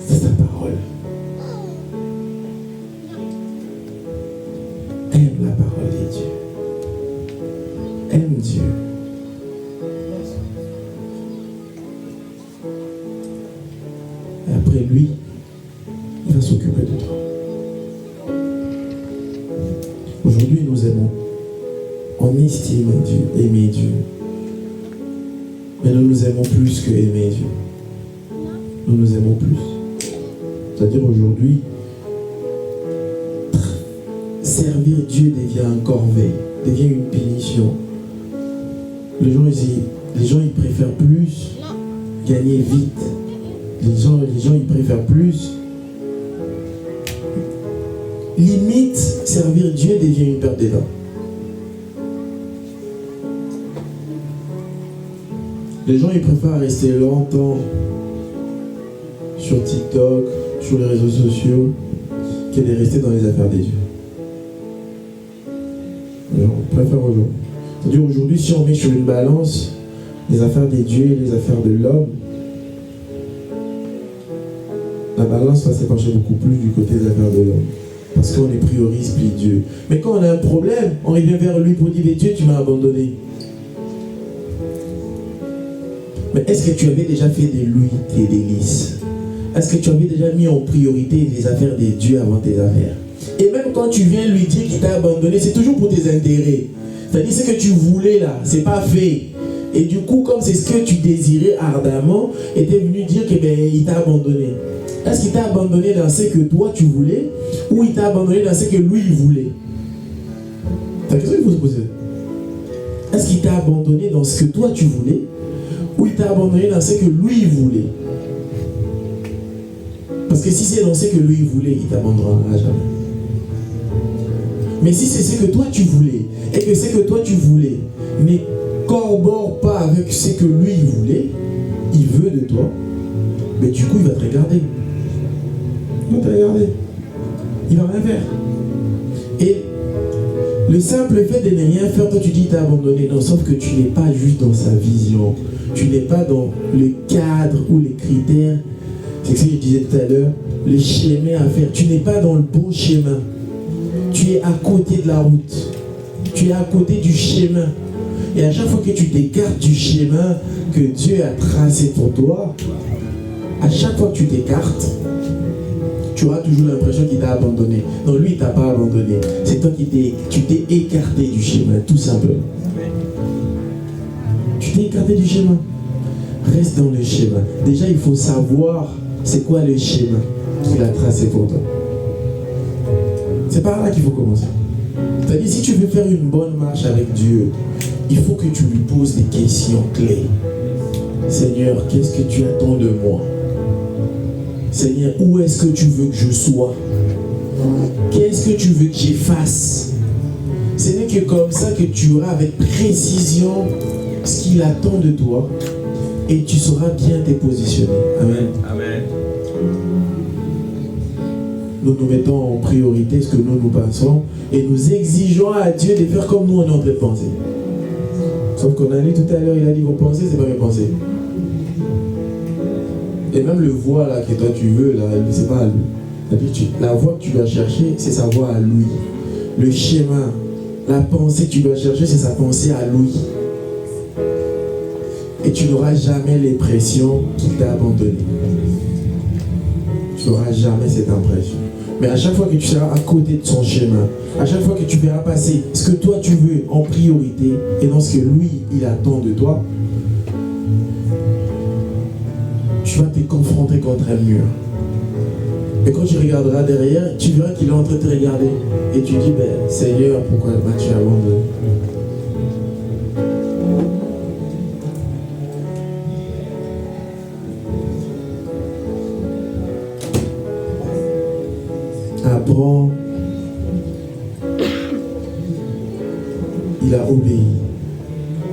C'est sa parole. Aime la parole de Dieu. Aime Dieu. Et après lui, il va s'occuper de toi. Aujourd'hui, nous aimons. On estime Dieu, aimer Dieu. Mais nous nous aimons plus que aimer Dieu. Nous nous aimons plus. C'est-à-dire aujourd'hui, servir Dieu devient un corvée, devient une punition. Les gens ils préfèrent plus gagner vite. Les gens ils préfèrent plus. Limite, servir Dieu devient une perte de temps. Les gens ils préfèrent rester longtemps sur TikTok, sur les réseaux sociaux, que de rester dans les affaires des dieux. On préfère aujourd'hui. C'est-à-dire aujourd'hui, si on met sur une balance les affaires des dieux et les affaires de l'homme, la balance va s'épancher beaucoup plus du côté des affaires de l'homme. Parce qu'on les priorise plus Dieu. Mais quand on a un problème, on revient vers lui pour dire, mais Dieu, tu m'as abandonné. Mais est-ce que tu avais déjà fait de lui tes délices? Est-ce que tu avais déjà mis en priorité les affaires de Dieu avant tes affaires? Et même quand tu viens lui dire qu'il t'a abandonné, c'est toujours pour tes intérêts. C'est-à-dire ce que tu voulais là, c'est pas fait. Et du coup, comme c'est ce que tu désirais ardemment, et tu es venu dire qu'il t'a abandonné. Est-ce qu'il t'a abandonné dans ce que toi tu voulais, ou il t'a abandonné dans ce que lui il voulait? C'est la question qu'il faut se poser. Est-ce qu'il t'a abandonné dans ce que toi tu voulais, ou il t'a abandonné dans ce que lui il voulait? Parce que si c'est dans ce que lui il voulait, il t'abandonnera jamais. Mais si c'est ce que toi tu voulais, et que ce que toi tu voulais ne corrobore pas avec ce que lui il voulait, il veut de toi, mais du coup il va te regarder. Il va te regarder. Il va rien faire. Et le simple fait de ne rien faire, toi tu dis qu'il t'a abandonné. Non, sauf que tu n'es pas juste dans sa vision. Tu n'es pas dans le cadre ou les critères. C'est ce que je disais tout à l'heure. Le chemin à faire. Tu n'es pas dans le bon chemin. Tu es à côté de la route. Tu es à côté du chemin. Et à chaque fois que tu t'écartes du chemin que Dieu a tracé pour toi, à chaque fois que tu t'écartes, tu auras toujours l'impression qu'il t'a abandonné. Non, lui, il ne t'a pas abandonné. C'est toi tu t'es écarté du chemin, tout simplement. Tu t'es écarté du chemin. Reste dans le schéma. Déjà, il faut savoir c'est quoi le schéma qu'il a tracé pour toi. C'est par là qu'il faut commencer. C'est-à-dire, si tu veux faire une bonne marche avec Dieu, il faut que tu lui poses des questions clés. Seigneur, qu'est-ce que tu attends de moi? Seigneur, où est-ce que tu veux que je sois? Qu'est-ce que tu veux que j'y fasse? Ce n'est que comme ça que tu auras avec précision ce qu'il attend de toi et tu sauras bien te positionner. Amen. Amen. Nous nous mettons en priorité ce que nous pensons et nous exigeons à Dieu de faire comme nous on est en train de penser. Sauf qu'on a dit tout à l'heure, il a dit vos pensées, c'est pas mes pensées. Et même le voix là que toi tu veux, là, c'est pas à lui. La voix que tu dois chercher, c'est sa voix à lui. Le schéma, la pensée que tu dois chercher, c'est sa pensée à lui. Et tu n'auras jamais l'impression qu'il t'a abandonné. Tu n'auras jamais cette impression. Mais à chaque fois que tu seras à côté de son chemin, à chaque fois que tu verras passer ce que toi tu veux en priorité et non ce que lui il attend de toi, tu vas te confronter contre un mur. Et quand tu regarderas derrière, tu verras qu'il est en train de te regarder. Et tu dis, Seigneur, pourquoi m'as-tu abandonné? Abraham, il a obéi.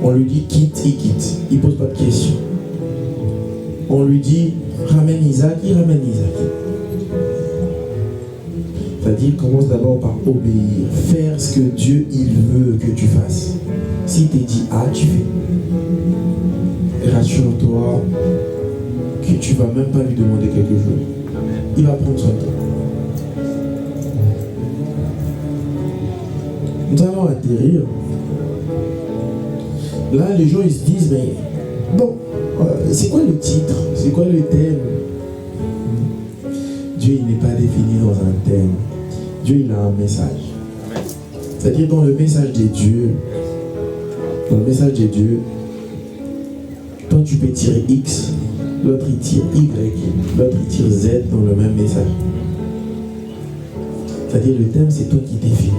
On lui dit quitte, il quitte. Il ne pose pas de questions. On lui dit ramène Isaac, il ramène Isaac. C'est-à-dire, il commence d'abord par obéir, faire ce que Dieu il veut que tu fasses. S'il te dit A, tu fais. rassure-toi que tu ne vas même pas lui demander quelque chose. Il va prendre son temps. Nous allons atterrir. Là, les gens ils se disent, mais bon, c'est quoi le titre? C'est quoi le thème? Dieu, il n'est pas défini dans un thème. Dieu, il a un message. C'est-à-dire dans le message de Dieu, toi tu peux tirer X, l'autre il tire Y, l'autre il tire Z dans le même message. C'est-à-dire le thème, c'est toi qui définis.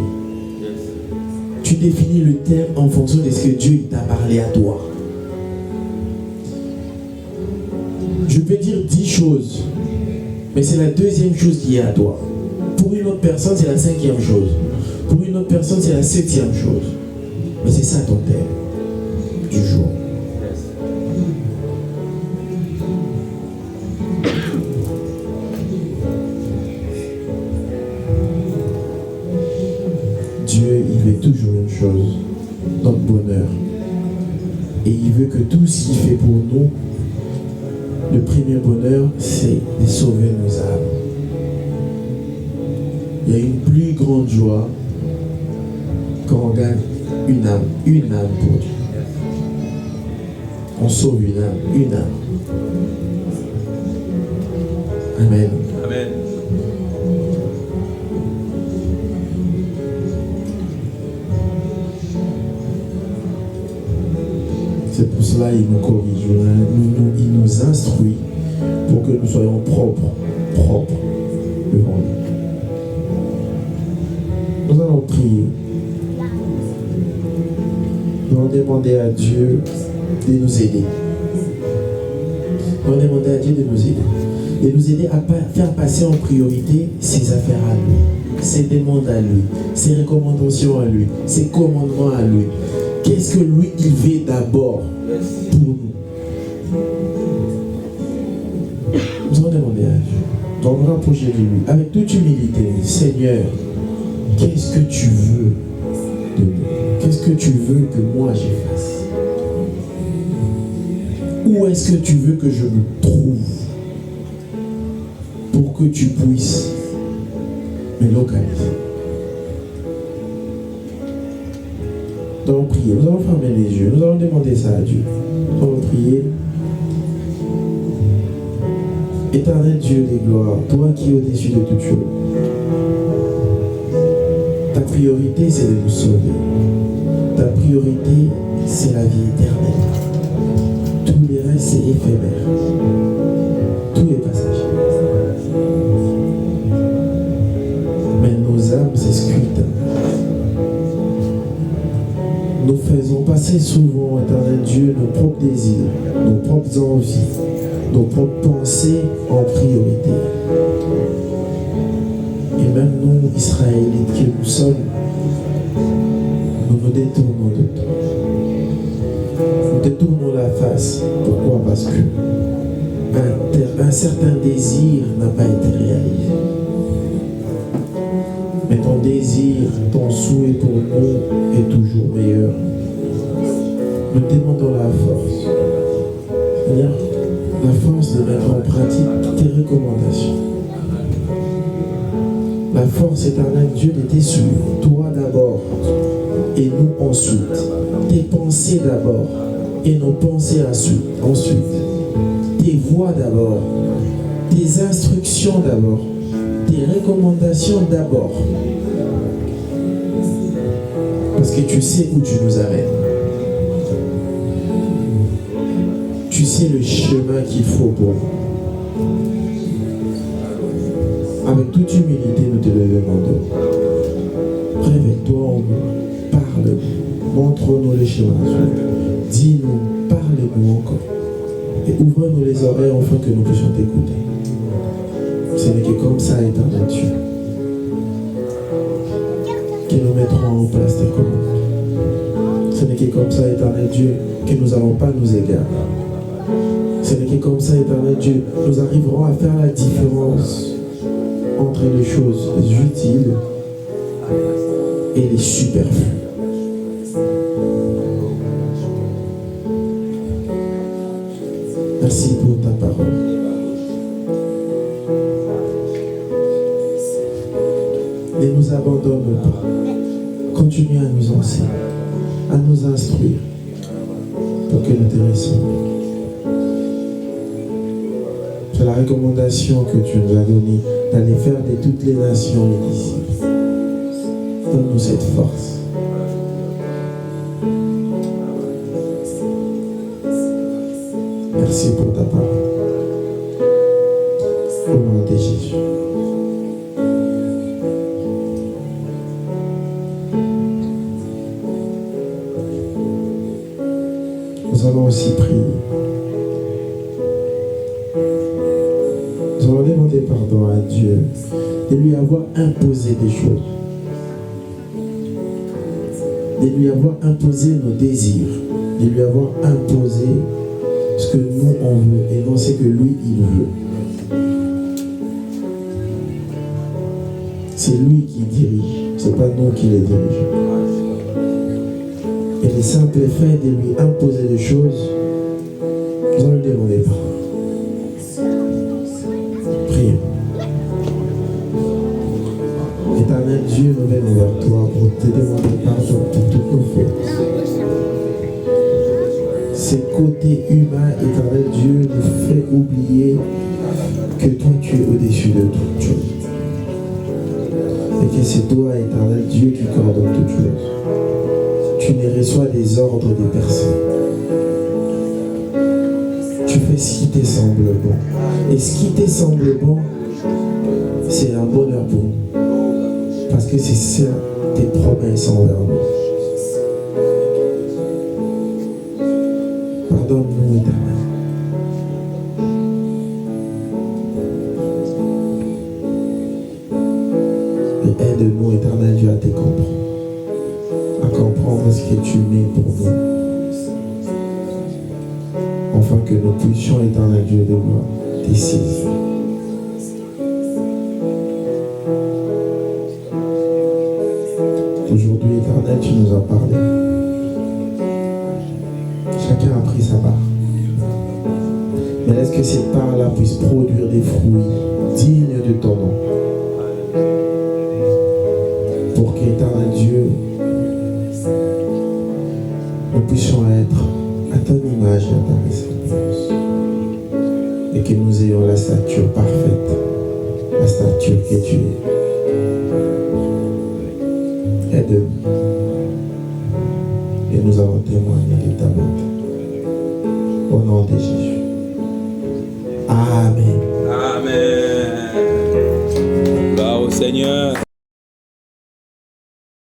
Tu définis le thème en fonction de ce que Dieu t'a parlé à toi. Je peux dire 10 choses, mais c'est la deuxième chose qui est à toi. Pour une autre personne, c'est la 5e chose. Pour une autre personne, c'est la 7e chose. Mais c'est ça ton thème du jour. Dieu, il veut toujours une chose, notre bonheur. Et il veut que tout ce qu'il fait pour nous, le premier bonheur, c'est de sauver nos âmes. Il y a une plus grande joie quand on gagne une âme pour Dieu. On sauve une âme. Amen. Amen. C'est pour cela qu'il nous corrige, il nous instruit pour que nous soyons propres devant lui. Nous allons prier. Nous allons demander à Dieu de nous aider. Nous allons demander à Dieu de nous aider. De nous aider à faire passer en priorité ses affaires à lui, ses demandes à lui, ses recommandations à lui, ses commandements à lui. Qu'est-ce que lui, il veut d'abord pour nous? Nous allons demander à Dieu. Nous allons nous rapprocher de lui avec toute humilité. Seigneur, qu'est-ce que tu veux de nous? Qu'est-ce que tu veux que moi je fasse? Où est-ce que tu veux que je me trouve pour que tu puisses me localiser? Nous allons prier, nous allons fermer les yeux, nous allons demander ça à Dieu. Nous allons prier. Éternel Dieu des gloires, toi qui es au-dessus de toutes choses, ta priorité c'est de nous sauver. Ta priorité c'est la vie éternelle. Tout le reste c'est éphémère. Tout est passager. Mais nos âmes c'est scrutin. Nous faisons passer souvent, éternel Dieu, nos propres désirs, nos propres envies, nos propres pensées en priorité. Et même nous, Israélites que nous sommes, nous nous détournons de toi. Nous détournons la face. Pourquoi? Parce que un certain désir n'a pas été réalisé. Mais ton désir, ton souhait pour nous est toujours meilleur. Nous demandons la force. Seigneur, la force de mettre en pratique tes recommandations. La force éternelle, Dieu, de te suivre. Toi d'abord et nous ensuite. Tes pensées d'abord et nos pensées ensuite. Tes voies d'abord. Tes instructions d'abord. Tes recommandations d'abord. Parce que tu sais où tu nous amènes. Tu sais le chemin qu'il faut pour nous. Avec toute humilité, nous te le demandons. Révèle-toi en nous. Parle-nous. Montre-nous le chemin. Dis-nous, parle-nous encore. Et ouvre-nous les oreilles afin que nous puissions t'écouter. Ce n'est que comme ça, éternel Dieu, que nous mettrons en place tes commandes. Ce n'est que comme ça, éternel Dieu, que nous n'allons pas nous égarer. Ce n'est que comme ça, éternel Dieu, nous arriverons à faire la différence entre les choses utiles et les superflues. Merci pour ta parole. Ne nous abandonne pas. Continue à nous enseigner, à nous instruire pour que nous te ressemblions. C'est la recommandation que tu nous as donnée d'aller faire de toutes les nations les disciples. Donne-nous cette force. Merci pour ta parole. Au nom de Jésus. Nous allons aussi prier. Nous allons demander pardon à Dieu de lui avoir imposé des choses, de lui avoir imposé nos désirs, de lui avoir imposé ce que nous on veut et non ce que lui il veut. C'est lui qui dirige, c'est pas nous qui les dirigeons. Et le simple fait de lui imposer des choses, nous allons le demander pardon. Prions. Éternel Dieu, nous venons vers toi pour te demander pardon pour toutes nos fautes. Ces côtés humains, éternel Dieu, nous fait oublier que toi tu es au-dessus de toutes choses. Et que c'est toi, éternel Dieu, qui coordonne toutes choses. Tu ne reçois des ordres des personnes. Tu fais ce qui te semble bon. Et ce qui te semble bon, c'est un bonheur pour nous. Parce que c'est ça tes promesses envers nous. Pardonne-nous, éternel. Et aide-nous, éternel Dieu, à te comprendre. À comprendre ce que tu mets pour nous. Afin que nous puissions, éternel Dieu de gloire, te saisir. Aujourd'hui, éternel, tu nous as parlé. Chacun a pris sa part. Mais laisse que cette part-là puisse produire des fruits dignes de ton nom. Pour qu'éternel Dieu, nous puissions être à ton image et à ta ressemblance. Et que nous ayons la stature parfaite, la stature que tu es. Aide-nous. Et nous avons témoigné de ta bonté. Au nom de Jésus. Amen. Amen. Gloire au Seigneur.